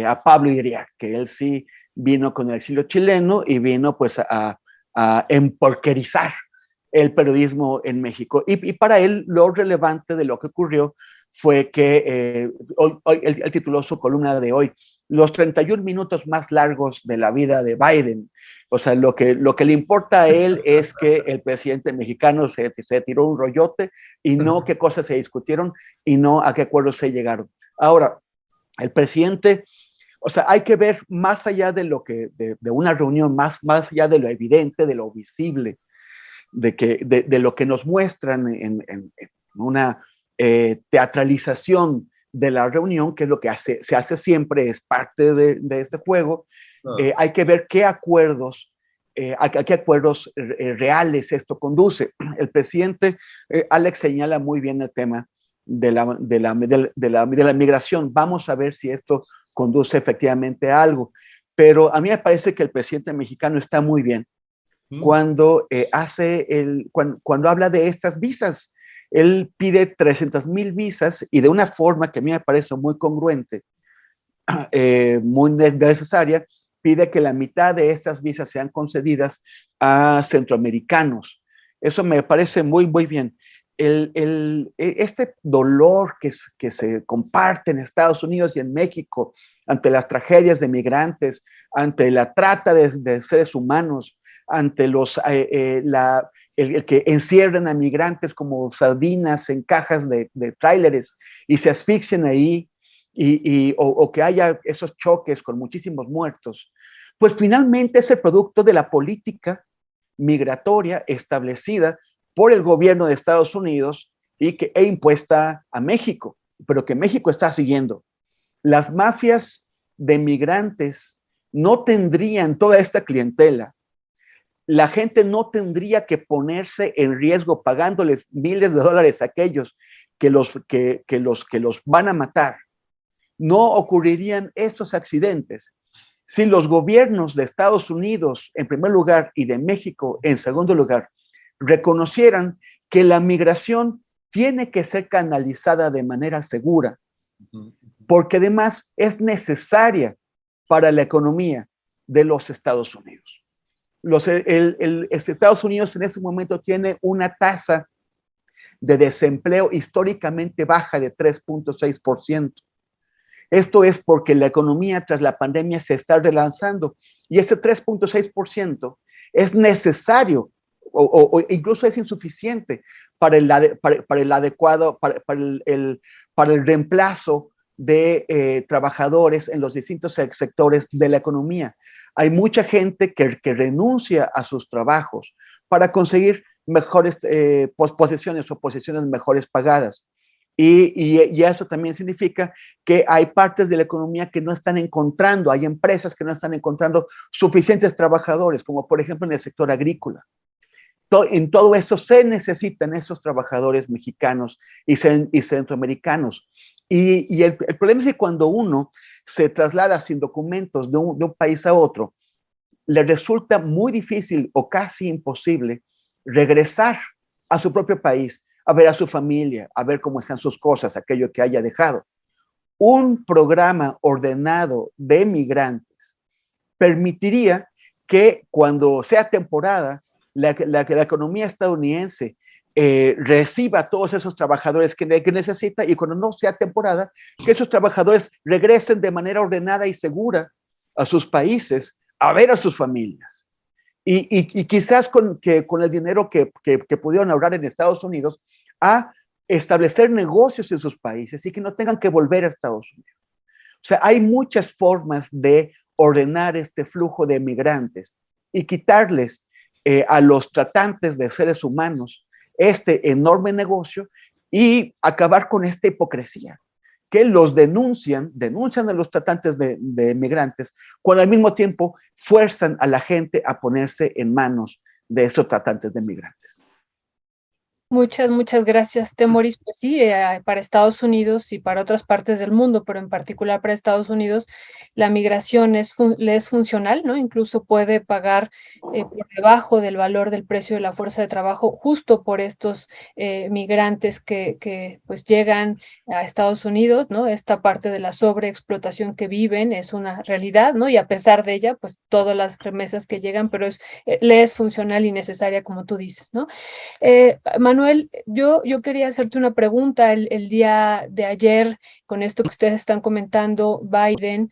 a Pablo Iriart, que él sí vino con el exilio chileno y vino, pues, a emporquerizar el periodismo en México. Y para él, lo relevante de lo que ocurrió fue que hoy él tituló su columna de hoy, los 31 minutos más largos de la vida de Biden. O sea, lo que le importa a él es que el presidente mexicano se tiró un rollote y no qué cosas se discutieron y no a qué acuerdos se llegaron. Ahora, el presidente, o sea, hay que ver más allá de lo que, de una reunión, más allá de lo evidente, de lo visible, de lo que nos muestran en una teatralización de la reunión, que es lo que se hace siempre, es parte de este juego. Hay que ver qué acuerdos, a qué acuerdos reales esto conduce. El presidente, Alex, señala muy bien el tema de la migración. Vamos a ver si esto conduce efectivamente a algo. Pero a mí me parece que el presidente mexicano está muy bien cuando cuando habla de estas visas. Él pide 300,000 visas y de una forma que a mí me parece muy congruente, muy necesaria, pide que la mitad de estas visas sean concedidas a centroamericanos. Eso me parece muy, muy bien. Este dolor que se comparte en Estados Unidos y en México ante las tragedias de migrantes, ante la trata de seres humanos, ante el que encierren a migrantes como sardinas en cajas de tráileres y se asfixien ahí, o que haya esos choques con muchísimos muertos, pues finalmente es el producto de la política migratoria establecida por el gobierno de Estados Unidos e impuesta a México, pero que México está siguiendo. Las mafias de migrantes no tendrían toda esta clientela. La gente no tendría que ponerse en riesgo pagándoles miles de dólares a aquellos que los van a matar. No ocurrirían estos accidentes si los gobiernos de Estados Unidos, en primer lugar, y de México, en segundo lugar, reconocieran que la migración tiene que ser canalizada de manera segura, porque además es necesaria para la economía de los Estados Unidos. Estados Unidos en este momento tiene una tasa de desempleo históricamente baja de 3.6%. Esto es porque la economía tras la pandemia se está relanzando y ese 3.6% es necesario o incluso es insuficiente para el adecuado, para el reemplazo de trabajadores en los distintos sectores de la economía. Hay mucha gente que renuncia a sus trabajos para conseguir mejores posiciones o posiciones mejores pagadas. Y eso también significa que hay partes de la economía que no están encontrando, hay empresas que no están encontrando suficientes trabajadores, como por ejemplo en el sector agrícola. En todo esto se necesitan esos trabajadores mexicanos y centroamericanos. Y el problema es que cuando uno se traslada sin documentos de un país a otro, le resulta muy difícil o casi imposible regresar a su propio país, a ver a su familia, a ver cómo están sus cosas, aquello que haya dejado. Un programa ordenado de migrantes permitiría que cuando sea temporada, la economía estadounidense reciba a todos esos trabajadores que necesita y cuando no sea temporada, que esos trabajadores regresen de manera ordenada y segura a sus países a ver a sus familias. Y quizás con el dinero que pudieron ahorrar en Estados Unidos, a establecer negocios en sus países y que no tengan que volver a Estados Unidos. O sea, hay muchas formas de ordenar este flujo de migrantes y quitarles a los tratantes de seres humanos este enorme negocio y acabar con esta hipocresía que los denuncian a los tratantes de migrantes, cuando al mismo tiempo fuerzan a la gente a ponerse en manos de estos tratantes de migrantes. Muchas gracias, Temoris. Pues sí, para Estados Unidos y para otras partes del mundo, pero en particular para Estados Unidos, la migración le es funcional, ¿no? Incluso puede pagar por debajo del valor del precio de la fuerza de trabajo, justo por estos migrantes que pues llegan a Estados Unidos, ¿no? Esta parte de la sobreexplotación que viven es una realidad, ¿no? Y a pesar de ella, pues todas las remesas que llegan, pero le es funcional y necesaria, como tú dices, ¿no? Manuel, yo quería hacerte una pregunta. El día de ayer, con esto que ustedes están comentando, Biden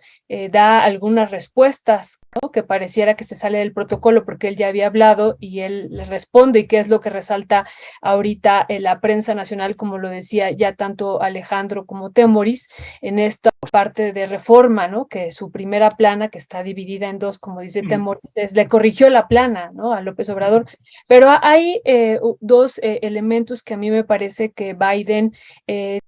da algunas respuestas, ¿no? Que pareciera que se sale del protocolo porque él ya había hablado y él le responde, y qué es lo que resalta ahorita en la prensa nacional, como lo decía ya tanto Alejandro como Temoris, en esta parte de reforma, ¿no? Que su primera plana, que está dividida en dos, como dice Temoris, le corrigió la plana, ¿no? A López Obrador, pero hay dos elementos que a mí me parece que Biden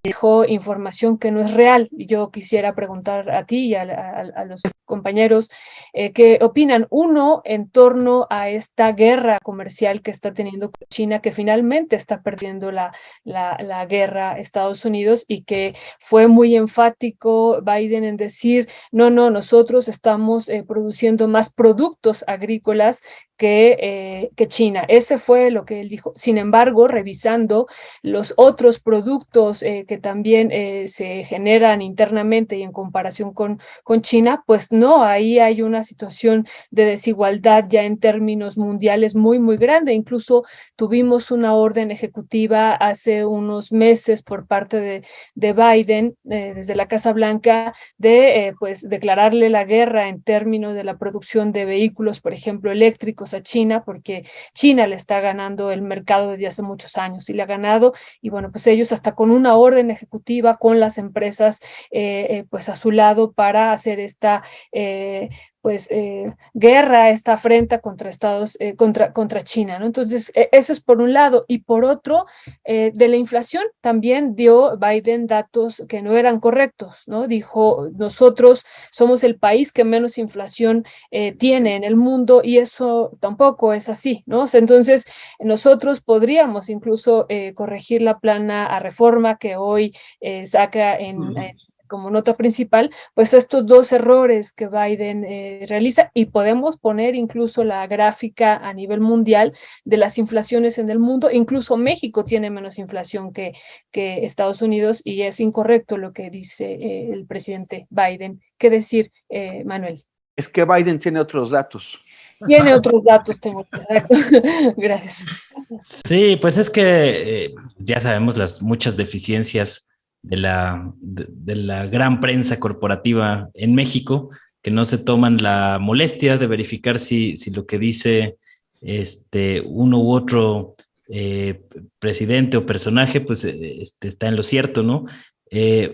dejó información que no es real. Yo quisiera preguntar a ti y a los compañeros qué opinan. Uno, en torno a esta guerra comercial que está teniendo con China, que finalmente está perdiendo la guerra Estados Unidos, y que fue muy enfático Biden en decir, no, nosotros estamos produciendo más productos agrícolas que China. Ese fue lo que él dijo. Sin embargo, revisando los otros productos que también se generan internamente y en comparación con China, pues no, ahí hay una situación de desigualdad ya en términos mundiales muy grande. Incluso tuvimos una orden ejecutiva hace unos meses por parte de Biden, desde la Casa Blanca, de pues declararle la guerra en términos de la producción de vehículos, por ejemplo, eléctricos a China, porque China le está ganando el mercado desde hace muchos años y le ha ganado, y bueno, pues ellos hasta con una orden ejecutiva con las empresas pues a su lado para hacer esta pues guerra, esta afrenta contra contra China, ¿no? Entonces, eso es por un lado. Y por otro, de la inflación también dio Biden datos que no eran correctos, ¿no? Dijo, nosotros somos el país que menos inflación tiene en el mundo, y eso tampoco es así, ¿no? O sea, entonces, nosotros podríamos incluso corregir la plana a reforma que hoy saca como nota principal, pues estos dos errores que Biden realiza, y podemos poner incluso la gráfica a nivel mundial de las inflaciones en el mundo. Incluso México tiene menos inflación que Estados Unidos, y es incorrecto lo que dice el presidente Biden. ¿Qué decir, Manuel? Es que Biden tiene otros datos. Tiene otros datos, tengo exacto. Gracias. Sí, pues es que ya sabemos las muchas deficiencias de la gran prensa corporativa en México, que no se toman la molestia de verificar si lo que dice uno u otro presidente o personaje, pues está en lo cierto, ¿no?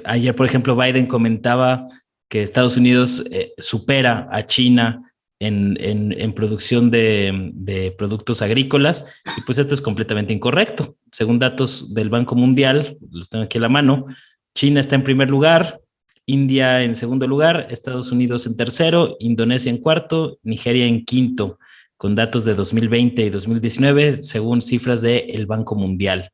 Ayer, por ejemplo, Biden comentaba que Estados Unidos supera a China en producción de productos agrícolas, y pues esto es completamente incorrecto. Según datos del Banco Mundial, los tengo aquí a la mano, China está en primer lugar, India en segundo lugar, Estados Unidos en tercero, Indonesia en cuarto, Nigeria en quinto, con datos de 2020 y 2019, según cifras del Banco Mundial.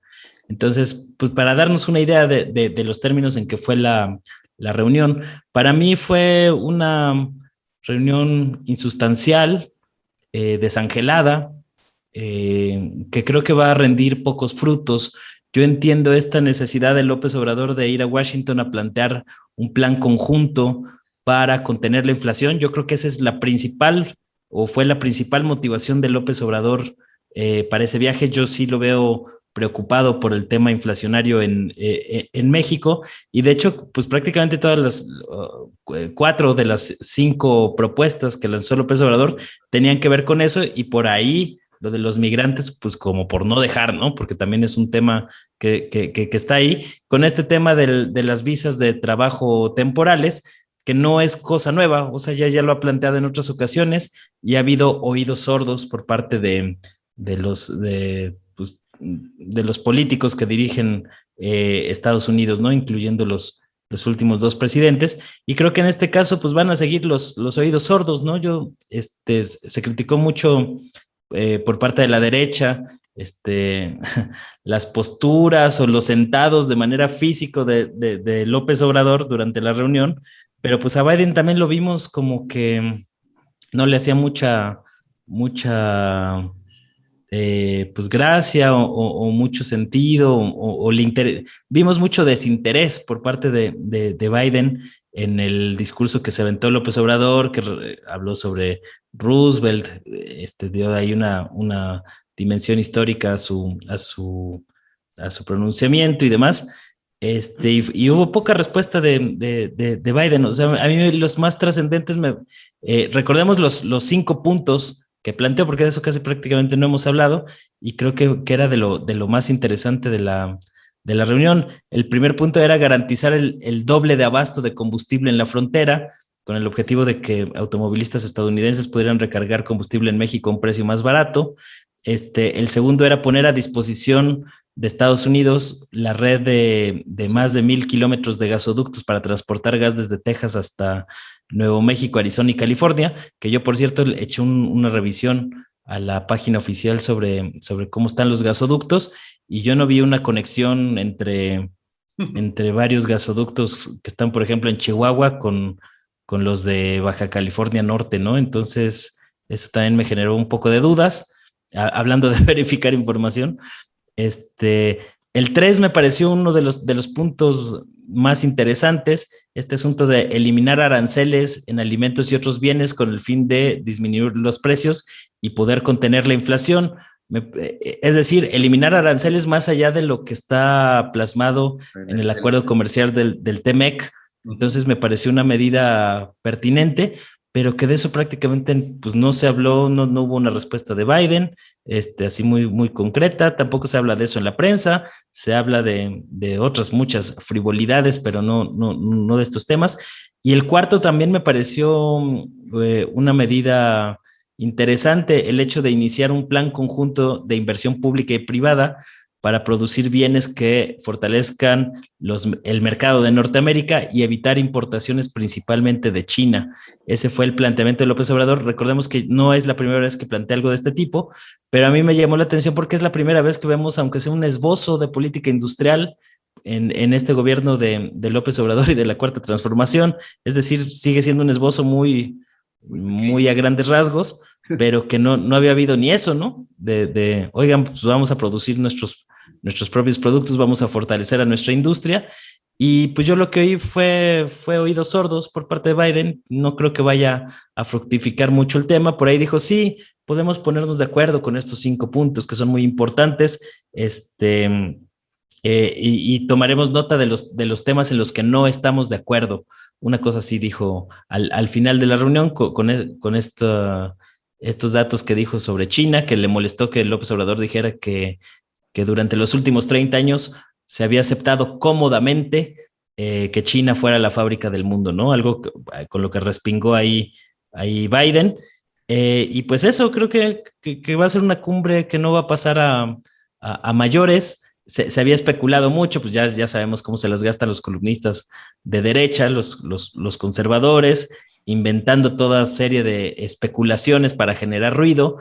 Entonces, pues para darnos una idea de los términos en que fue la reunión, para mí fue una reunión insustancial, desangelada, que creo que va a rendir pocos frutos. Yo entiendo esta necesidad de López Obrador de ir a Washington a plantear un plan conjunto para contener la inflación. Yo creo que esa es la principal, o fue la principal motivación de López Obrador para ese viaje. Yo sí lo veo preocupado por el tema inflacionario en México, y de hecho, pues prácticamente todas las 4 de las 5 propuestas que lanzó López Obrador tenían que ver con eso, y por ahí lo de los migrantes, pues como por no dejar, ¿no? Porque también es un tema que está ahí, con este tema de las visas de trabajo temporales, que no es cosa nueva, o sea, ya lo ha planteado en otras ocasiones, y ha habido oídos sordos por parte de los políticos que dirigen Estados Unidos, ¿no? Incluyendo los últimos 2 presidentes, y creo que en este caso pues van a seguir los oídos sordos, ¿no? Se criticó mucho por parte de la derecha las posturas o los sentados de manera física de López Obrador durante la reunión, pero pues a Biden también lo vimos como que no le hacía mucha pues gracia o mucho sentido, vimos mucho desinterés por parte de Biden en el discurso que se aventó López Obrador, que habló sobre Roosevelt, dio ahí una dimensión histórica a su pronunciamiento y demás, y hubo poca respuesta de Biden. O sea, a mí los más trascendentes, recordemos los 5 puntos que planteó, porque de eso casi prácticamente no hemos hablado, y creo que era de lo más interesante de la reunión. El primer punto era garantizar el doble de abasto de combustible en la frontera, con el objetivo de que automovilistas estadounidenses pudieran recargar combustible en México a un precio más barato. El segundo era poner a disposición de Estados Unidos la red de más de 1,000 kilómetros de gasoductos para transportar gas desde Texas hasta Nuevo México, Arizona y California, que yo, por cierto, he hecho una revisión a la página oficial sobre cómo están los gasoductos, y yo no vi una conexión entre varios gasoductos que están, por ejemplo, en Chihuahua con los de Baja California Norte, ¿no? Entonces, eso también me generó un poco de dudas, hablando de verificar información. El 3 me pareció uno de los puntos más interesantes, este asunto de eliminar aranceles en alimentos y otros bienes con el fin de disminuir los precios y poder contener la inflación. Es decir, eliminar aranceles más allá de lo que está plasmado en el acuerdo comercial del TEMEC. Entonces me pareció una medida pertinente, pero que de eso prácticamente pues no se habló, no hubo una respuesta de Biden, así muy, muy concreta. Tampoco se habla de eso en la prensa, se habla de otras muchas frivolidades, pero no de estos temas. Y el cuarto también me pareció una medida interesante el hecho de iniciar un plan conjunto de inversión pública y privada para producir bienes que fortalezcan el mercado de Norteamérica y evitar importaciones principalmente de China. Ese fue el planteamiento de López Obrador. Recordemos que no es la primera vez que plantea algo de este tipo, pero a mí me llamó la atención porque es la primera vez que vemos, aunque sea un esbozo de política industrial, en este gobierno de López Obrador y de la Cuarta Transformación. Es decir, sigue siendo un esbozo muy a grandes rasgos, pero que no había habido ni eso, ¿no? Oigan, pues vamos a producir nuestros propios productos, vamos a fortalecer a nuestra industria. Y pues yo lo que oí fue oídos sordos por parte de Biden. No creo que vaya a fructificar mucho el tema. Por ahí dijo, sí, podemos ponernos de acuerdo con estos 5 puntos que son muy importantes, y tomaremos nota de los temas en los que no estamos de acuerdo. Una cosa así dijo al final de la reunión con estos datos que dijo sobre China, que le molestó que López Obrador dijera que durante los últimos 30 años se había aceptado cómodamente que China fuera la fábrica del mundo, ¿no? Algo con lo que respingó ahí Biden. Y pues eso, creo que va a ser una cumbre que no va a pasar a mayores. Se había especulado mucho, pues ya sabemos cómo se las gastan los columnistas de derecha, los conservadores, inventando toda serie de especulaciones para generar ruido,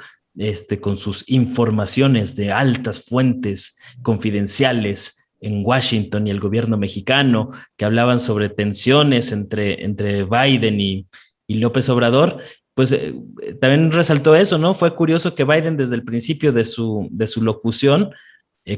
con sus informaciones de altas fuentes confidenciales en Washington y el gobierno mexicano, que hablaban sobre tensiones entre Biden y López Obrador. Pues también resaltó eso, ¿no? Fue curioso que Biden desde el principio de su locución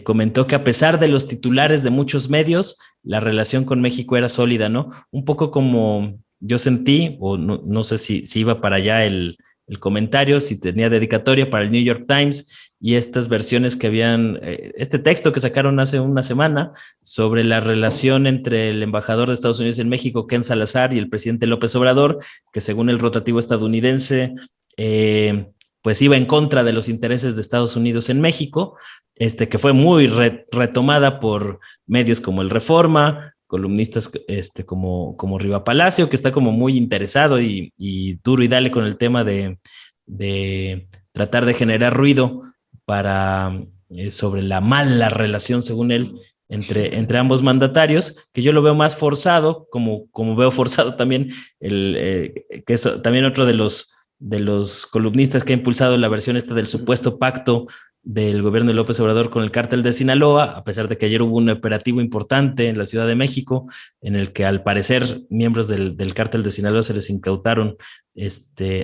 comentó que a pesar de los titulares de muchos medios, la relación con México era sólida, ¿no? Un poco como yo sentí, o no sé si iba para allá el comentario, si tenía dedicatoria para el New York Times y estas versiones que habían, este texto que sacaron hace una semana sobre la relación entre el embajador de Estados Unidos en México, Ken Salazar, y el presidente López Obrador, que según el rotativo estadounidense, pues iba en contra de los intereses de Estados Unidos en México, que fue muy retomada por medios como el Reforma, columnistas como Riva Palacio, que está como muy interesado y duro y dale con el tema de tratar de generar ruido sobre la mala relación, según él, entre ambos mandatarios, que yo lo veo más forzado, como veo forzado también, que es también otro de los columnistas que ha impulsado la versión del supuesto pacto del gobierno de López Obrador con el cártel de Sinaloa, a pesar de que ayer hubo un operativo importante en la Ciudad de México, en el que al parecer miembros del cártel de Sinaloa se les incautaron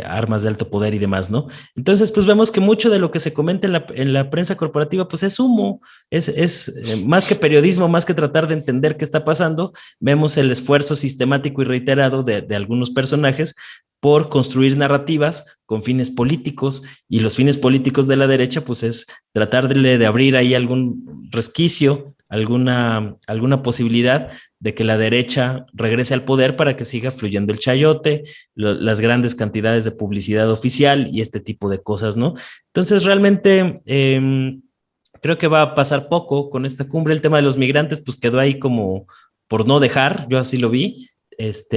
armas de alto poder y demás, ¿no? Entonces, pues vemos que mucho de lo que se comenta en la prensa corporativa, pues es humo, es más que periodismo, más que tratar de entender qué está pasando. Vemos el esfuerzo sistemático y reiterado de algunos personajes por construir narrativas con fines políticos, y los fines políticos de la derecha pues es tratar de abrir ahí algún resquicio, alguna posibilidad de que la derecha regrese al poder para que siga fluyendo el chayote, las grandes cantidades de publicidad oficial y este tipo de cosas, ¿no? Entonces realmente creo que va a pasar poco con esta cumbre. El tema de los migrantes pues quedó ahí como por no dejar, yo así lo vi.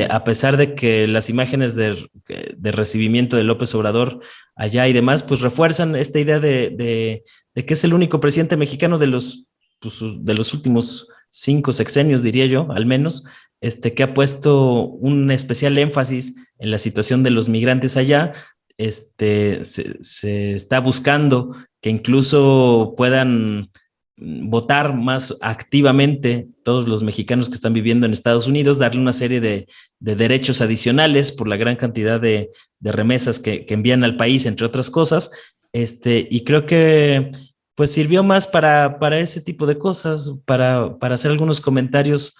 A pesar de que las imágenes de recibimiento de López Obrador allá y demás, pues refuerzan esta idea de que es el único presidente mexicano de los últimos 5 sexenios, diría yo, al menos, que ha puesto un especial énfasis en la situación de los migrantes allá. Se está buscando que incluso puedan votar más activamente todos los mexicanos que están viviendo en Estados Unidos, darle una serie de derechos adicionales por la gran cantidad de remesas que envían al país, entre otras cosas, y creo que pues sirvió más para ese tipo de cosas, para hacer algunos comentarios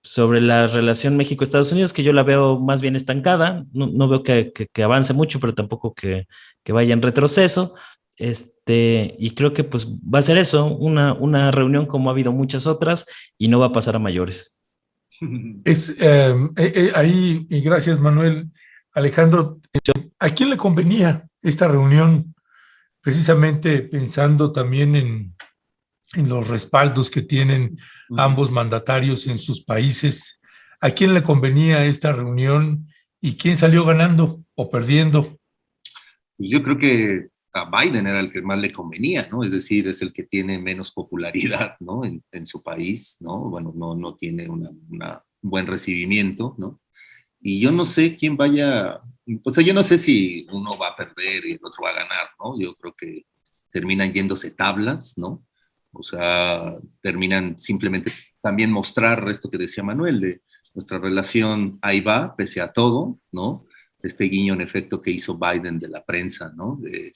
sobre la relación México-Estados Unidos, que yo la veo más bien estancada. No veo que avance mucho, pero tampoco que vaya en retroceso. Y creo que pues va a ser eso, una reunión como ha habido muchas otras, y no va a pasar a mayores. Ahí, y gracias Manuel. Alejandro, ¿a quién le convenía esta reunión? Precisamente pensando también en los respaldos que tienen ambos mandatarios en sus países. ¿A quién le convenía esta reunión ¿Y quién salió ganando o perdiendo? Pues yo creo que a Biden era el que más le convenía, ¿no? Es decir, es el que tiene menos popularidad, ¿no? En su país, ¿no? Bueno, no tiene un buen recibimiento, ¿no? Y yo no sé quién vaya, o sea, yo no sé si uno va a perder y el otro va a ganar, ¿no? Yo creo que terminan yéndose tablas, ¿no? O sea, terminan simplemente también mostrar esto que decía Manuel, de nuestra relación ahí va, pese a todo, ¿no? Este guiño en efecto que hizo Biden de la prensa, ¿no? De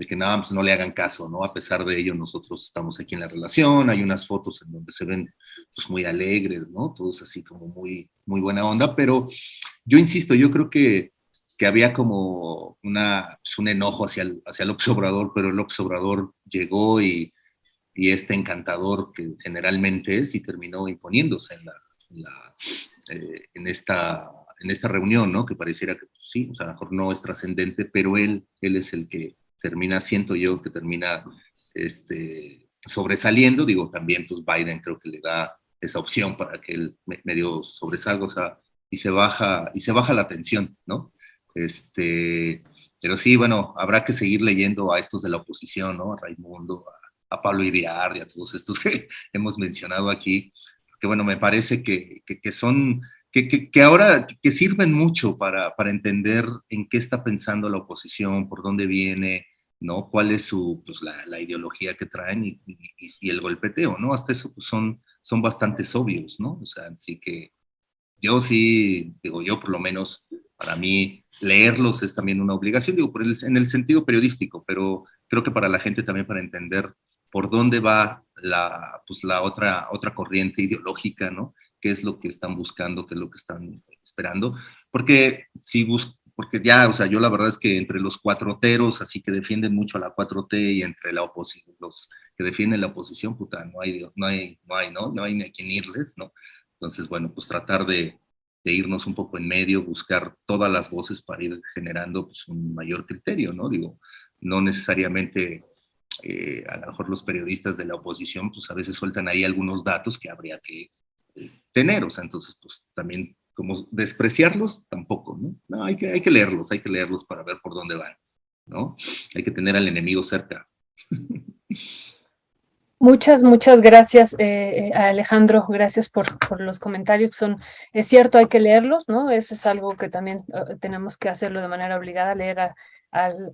que nada, pues no le hagan caso, ¿no? A pesar de ello, nosotros estamos aquí en la relación, hay unas fotos en donde se ven pues muy alegres, ¿no? Todos así como muy, muy buena onda, pero yo insisto, yo creo que había como pues un enojo hacia el López Obrador, pero el López Obrador llegó y este encantador que generalmente es y terminó imponiéndose en esta reunión, ¿no? Que pareciera que pues, sí, o sea, a lo mejor no es trascendente, pero él es el que termina, siento yo, que termina sobresaliendo. Digo, también pues Biden creo que le da esa opción para que él medio sobresalga, o sea, y se baja la tensión, ¿no? Pero sí, bueno, habrá que seguir leyendo a estos de la oposición, ¿no? A Raimundo, a Pablo Iriar y a todos estos que hemos mencionado aquí, que bueno, me parece que son, que ahora que sirven mucho para entender en qué está pensando la oposición, por dónde viene, ¿no? Cuál es pues, la ideología que traen y el golpeteo, ¿no? Hasta eso pues, son bastante obvios, ¿no? O sea, así que yo sí, digo, yo por lo menos, para mí, leerlos es también una obligación, digo, en el sentido periodístico, pero creo que para la gente también para entender por dónde va pues la otra corriente ideológica, ¿no? ¿Qué es lo que están buscando? ¿Qué es lo que están esperando? Porque porque ya, o sea, yo la verdad es que entre los cuatroteros, así que defienden mucho a la 4T y entre la oposición, los que defienden la oposición, puta, no hay ni a quién irles, ¿no? Entonces, bueno, pues tratar de irnos un poco en medio, buscar todas las voces para ir generando pues, un mayor criterio, ¿no? Digo, no necesariamente a lo mejor los periodistas de la oposición, pues a veces sueltan ahí algunos datos que habría que tener, o sea, entonces, pues también como despreciarlos tampoco, ¿no? No, hay que leerlos para ver por dónde van, ¿no? Hay que tener al enemigo cerca. Muchas gracias, Alejandro. Gracias por los comentarios. Es cierto, hay que leerlos, ¿no? Eso es algo que también tenemos que hacerlo de manera obligada, leer a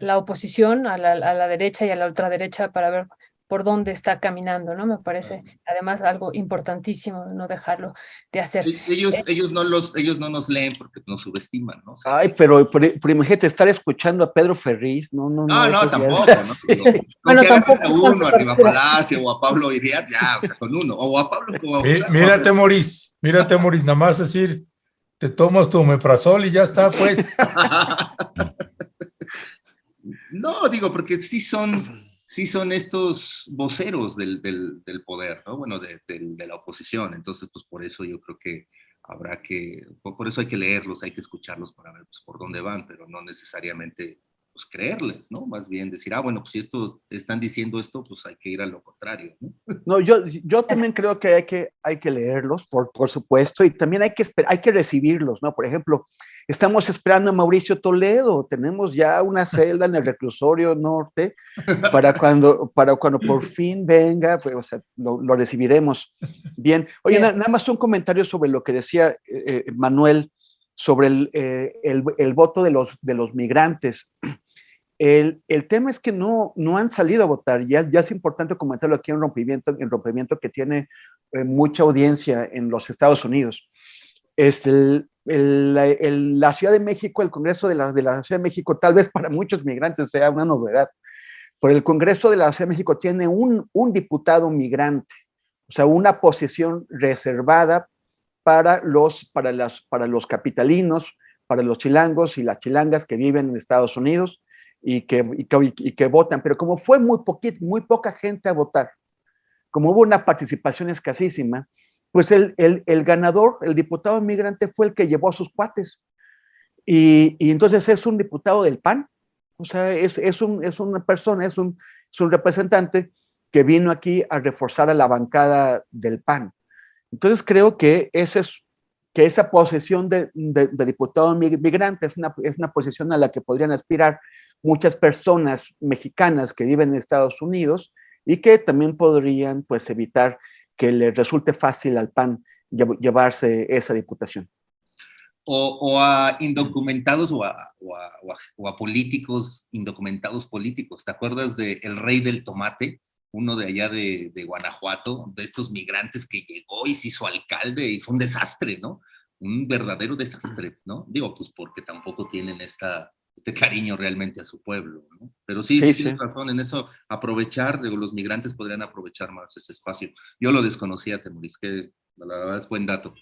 la oposición, a la derecha y a la ultraderecha para ver por dónde está caminando, ¿no? Me parece además algo importantísimo no dejarlo de hacer. Ellos no nos leen porque nos subestiman, ¿no? O sea, ay, pero imagínate estar escuchando a Pedro Ferriz, no, tampoco, ¿no? Bueno, tampoco a uno, a Riva Palacio o a Pablo Iriar, ya, o sea, con uno, o a Pablo. Mírate, Moris, nada más decir, te tomas tu omeprazol y ya está, pues. No, digo, porque sí son estos voceros del poder, ¿no? Bueno, de la oposición. Entonces, pues por eso yo creo que por eso hay que leerlos, hay que escucharlos para ver pues, por dónde van, pero no necesariamente pues, creerles, ¿no? Más bien decir, bueno, pues si están diciendo esto, pues hay que ir a lo contrario, ¿no? No, yo también creo que hay que leerlos, por supuesto, y también hay que recibirlos, ¿no? Por ejemplo, estamos esperando a Mauricio Toledo, tenemos ya una celda en el reclusorio norte para cuando por fin venga, pues, o sea, lo recibiremos. Bien, oye, nada más un comentario sobre lo que decía Manuel sobre el voto de los migrantes. El tema es que no han salido a votar, ya es importante comentarlo aquí en Rompimiento que tiene mucha audiencia en los Estados Unidos. La Ciudad de México, el Congreso de la Ciudad de México, tal vez para muchos migrantes sea una novedad, pero el Congreso de la Ciudad de México tiene un diputado migrante, o sea, una posición reservada para los capitalinos, para los chilangos y las chilangas que viven en Estados Unidos y que votan, pero como fue muy poca gente a votar, como hubo una participación escasísima, pues el ganador, el diputado migrante, fue el que llevó a sus cuates. Y entonces es un diputado del PAN, o sea, es una persona, es un representante que vino aquí a reforzar a la bancada del PAN. Entonces creo que que esa posición de diputado migrante es una posición a la que podrían aspirar muchas personas mexicanas que viven en Estados Unidos y que también podrían pues evitar que les resulte fácil al PAN llevarse esa diputación. O a indocumentados o a políticos indocumentados políticos. ¿Te acuerdas de El Rey del Tomate? Uno de allá de Guanajuato, de estos migrantes que llegó y se hizo alcalde y fue un desastre, ¿no? Un verdadero desastre, ¿no? Digo, pues porque tampoco tienen este cariño realmente a su pueblo, ¿no? Pero sí tienes razón en eso, aprovechar, digo, los migrantes podrían aprovechar más ese espacio. Yo lo desconocía, Temoris, que la verdad es buen dato.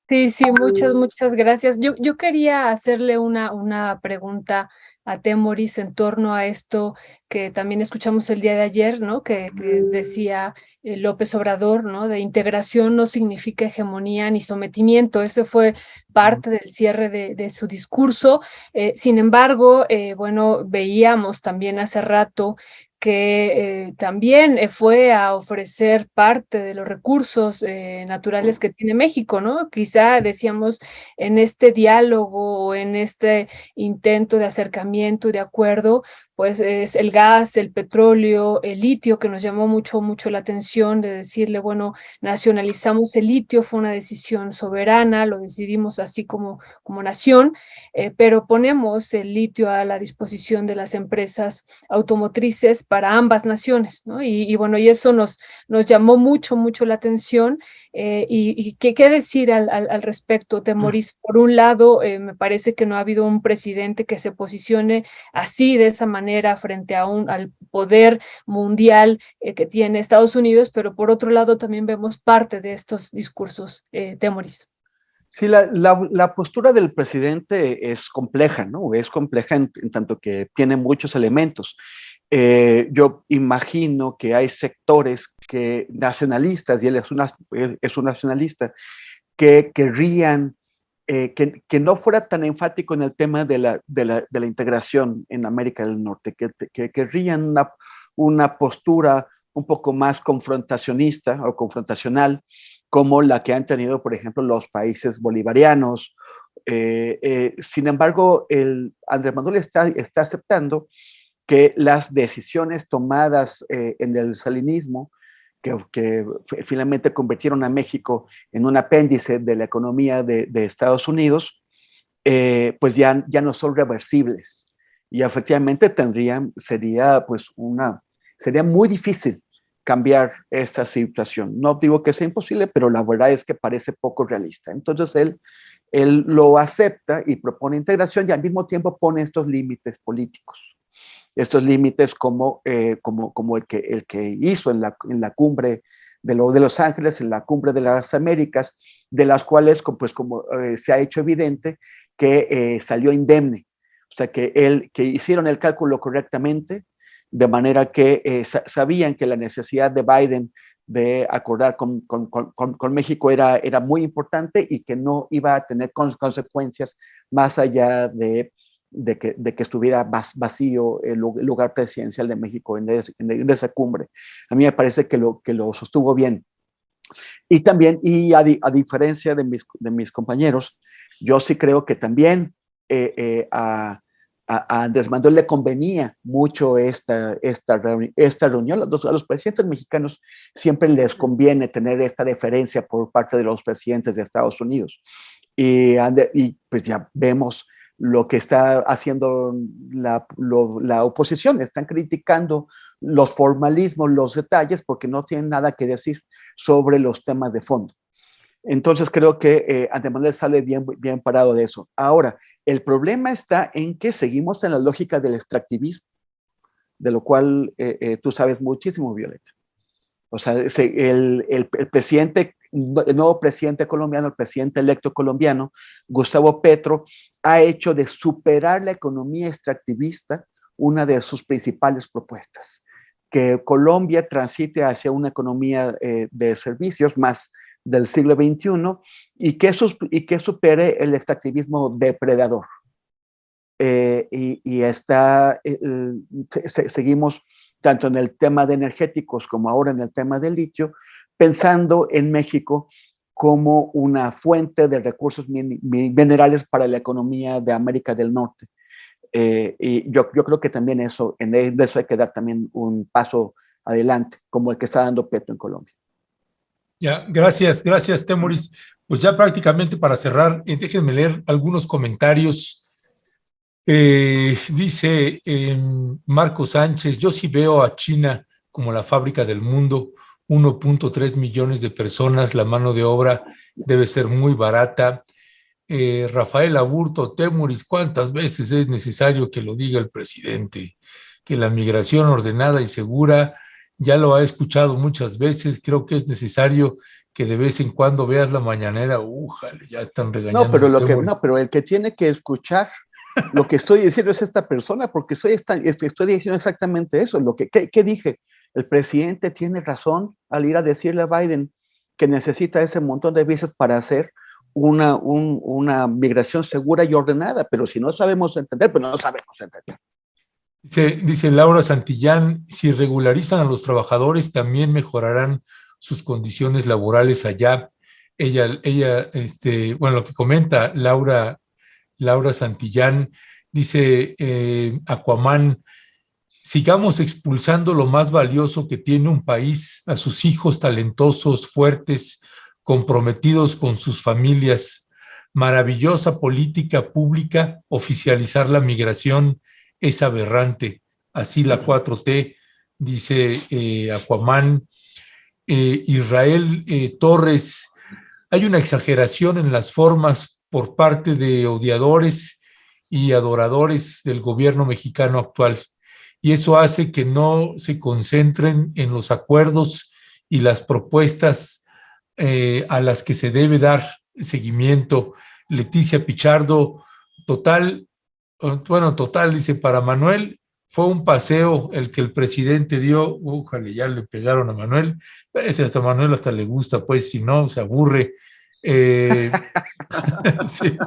Sí, muchas gracias. Yo quería hacerle una pregunta a Temoris en torno a esto que también escuchamos el día de ayer, ¿no? Que decía López Obrador, ¿no? De integración no significa hegemonía ni sometimiento. Eso fue parte del cierre de su discurso. Sin embargo, bueno, veíamos también hace rato que también fue a ofrecer parte de los recursos naturales que tiene México, ¿no? Quizá decíamos en este diálogo o en este intento de acercamiento y de acuerdo, pues es el gas, el petróleo, el litio, que nos llamó mucho la atención de decirle, bueno, nacionalizamos el litio, fue una decisión soberana, lo decidimos así como nación, pero ponemos el litio a la disposición de las empresas automotrices para ambas naciones, ¿no? Y bueno, y eso nos llamó mucho la atención. Y ¿qué decir al respecto, Temoris? Por un lado, me parece que no ha habido un presidente que se posicione así, de esa manera, frente al poder mundial que tiene Estados Unidos, pero por otro lado también vemos parte de estos discursos, Temoris. Sí, la postura del presidente es compleja, ¿no? Es compleja en tanto que tiene muchos elementos. Yo imagino que hay sectores nacionalistas, y él es un nacionalista, que querrían que no fuera tan enfático en el tema de la integración en América del Norte, que querrían una postura un poco más confrontacionista o confrontacional, como la que han tenido, por ejemplo, los países bolivarianos. Sin embargo, Andrés Manuel está aceptando que las decisiones tomadas en el salinismo, que finalmente convirtieron a México en un apéndice de la economía de Estados Unidos, pues ya no son reversibles. Y efectivamente sería muy difícil cambiar esta situación. No digo que sea imposible, pero la verdad es que parece poco realista. Entonces él lo acepta y propone integración y al mismo tiempo pone estos límites políticos. Estos límites como el que hizo en la cumbre de Los Ángeles, en la cumbre de las Américas, de las cuales pues como se ha hecho evidente que salió indemne. O sea, que hicieron el cálculo correctamente, de manera que sabían que la necesidad de Biden de acordar con México era muy importante y que no iba a tener consecuencias más allá de que estuviera vacío el lugar presidencial de México en esa cumbre. A mí me parece que lo sostuvo bien. Y también, a diferencia de mis compañeros, yo sí creo que también a Andrés Manuel le convenía mucho esta reunión. A los presidentes mexicanos siempre les conviene tener esta deferencia por parte de los presidentes de Estados Unidos. Y pues ya vemos lo que está haciendo la oposición. Están criticando los formalismos, los detalles, porque no tienen nada que decir sobre los temas de fondo. Entonces creo que Andrés Manuel sale bien parado de eso. Ahora, el problema está en que seguimos en la lógica del extractivismo, de lo cual tú sabes muchísimo, Violeta. O sea, el nuevo presidente colombiano, el presidente electo colombiano, Gustavo Petro, ha hecho de superar la economía extractivista una de sus principales propuestas. Que Colombia transite hacia una economía de servicios más del siglo XXI y que supere el extractivismo depredador. Seguimos tanto en el tema de energéticos como ahora en el tema del litio, pensando en México como una fuente de recursos minerales para la economía de América del Norte. Y yo creo que también de eso hay que dar también un paso adelante, como el que está dando Petro en Colombia. Ya, gracias, Temoris. Pues ya prácticamente para cerrar, déjenme leer algunos comentarios. Dice Marco Sánchez, yo sí veo a China como la fábrica del mundo, 1.3 millones de personas, la mano de obra debe ser muy barata. Rafael Aburto, Temoris, ¿cuántas veces es necesario que lo diga el presidente? Que la migración ordenada y segura, ya lo ha escuchado muchas veces, creo que es necesario que de vez en cuando veas la mañanera, ya están regañando. No, pero el que tiene que escuchar lo que estoy diciendo es esta persona, porque estoy diciendo exactamente eso. ¿Qué dije? El presidente tiene razón al ir a decirle a Biden que necesita ese montón de visas para hacer una migración segura y ordenada, pero si no sabemos entender, pues no sabemos entender. Dice Laura Santillán, si regularizan a los trabajadores, también mejorarán sus condiciones laborales allá. Lo que comenta Laura Santillán, dice Aquaman, sigamos expulsando lo más valioso que tiene un país, a sus hijos talentosos, fuertes, comprometidos con sus familias. Maravillosa política pública, oficializar la migración es aberrante. Así la 4T, dice Aquaman. Israel Torres, hay una exageración en las formas por parte de odiadores y adoradores del gobierno mexicano actual, y eso hace que no se concentren en los acuerdos y las propuestas a las que se debe dar seguimiento. Leticia Pichardo, total, dice, para Manuel fue un paseo el que el presidente dio, ojalá ya le pegaron a Manuel, hasta Manuel hasta le gusta, pues si no, se aburre. Sí.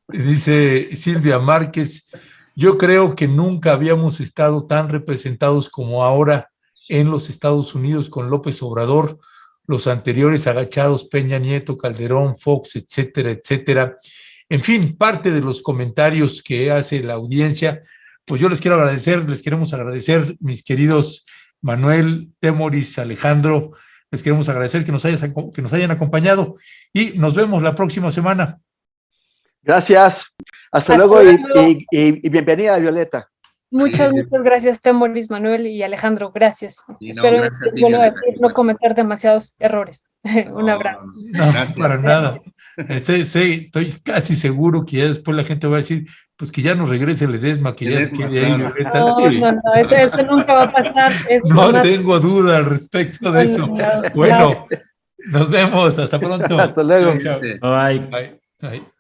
Dice Silvia Márquez, yo creo que nunca habíamos estado tan representados como ahora en los Estados Unidos con López Obrador, los anteriores agachados, Peña Nieto, Calderón, Fox, etcétera, etcétera. En fin, parte de los comentarios que hace la audiencia, pues yo les queremos agradecer, mis queridos Manuel, Temoris, Alejandro, les queremos agradecer que nos hayan acompañado y nos vemos la próxima semana. Gracias. Hasta luego y bienvenida, Violeta. Muchas gracias, Temoris, Manuel y Alejandro. Gracias. Espero no cometer demasiados errores. Un abrazo. No, para nada. Estoy casi seguro que ya después la gente va a decir, pues que ya nos regrese Ledesma, que ya se quede ahí. No, eso nunca va a pasar. No tengo duda al respecto de eso. Bueno, nos vemos. Hasta pronto. Hasta luego. Chao. Bye. Bye.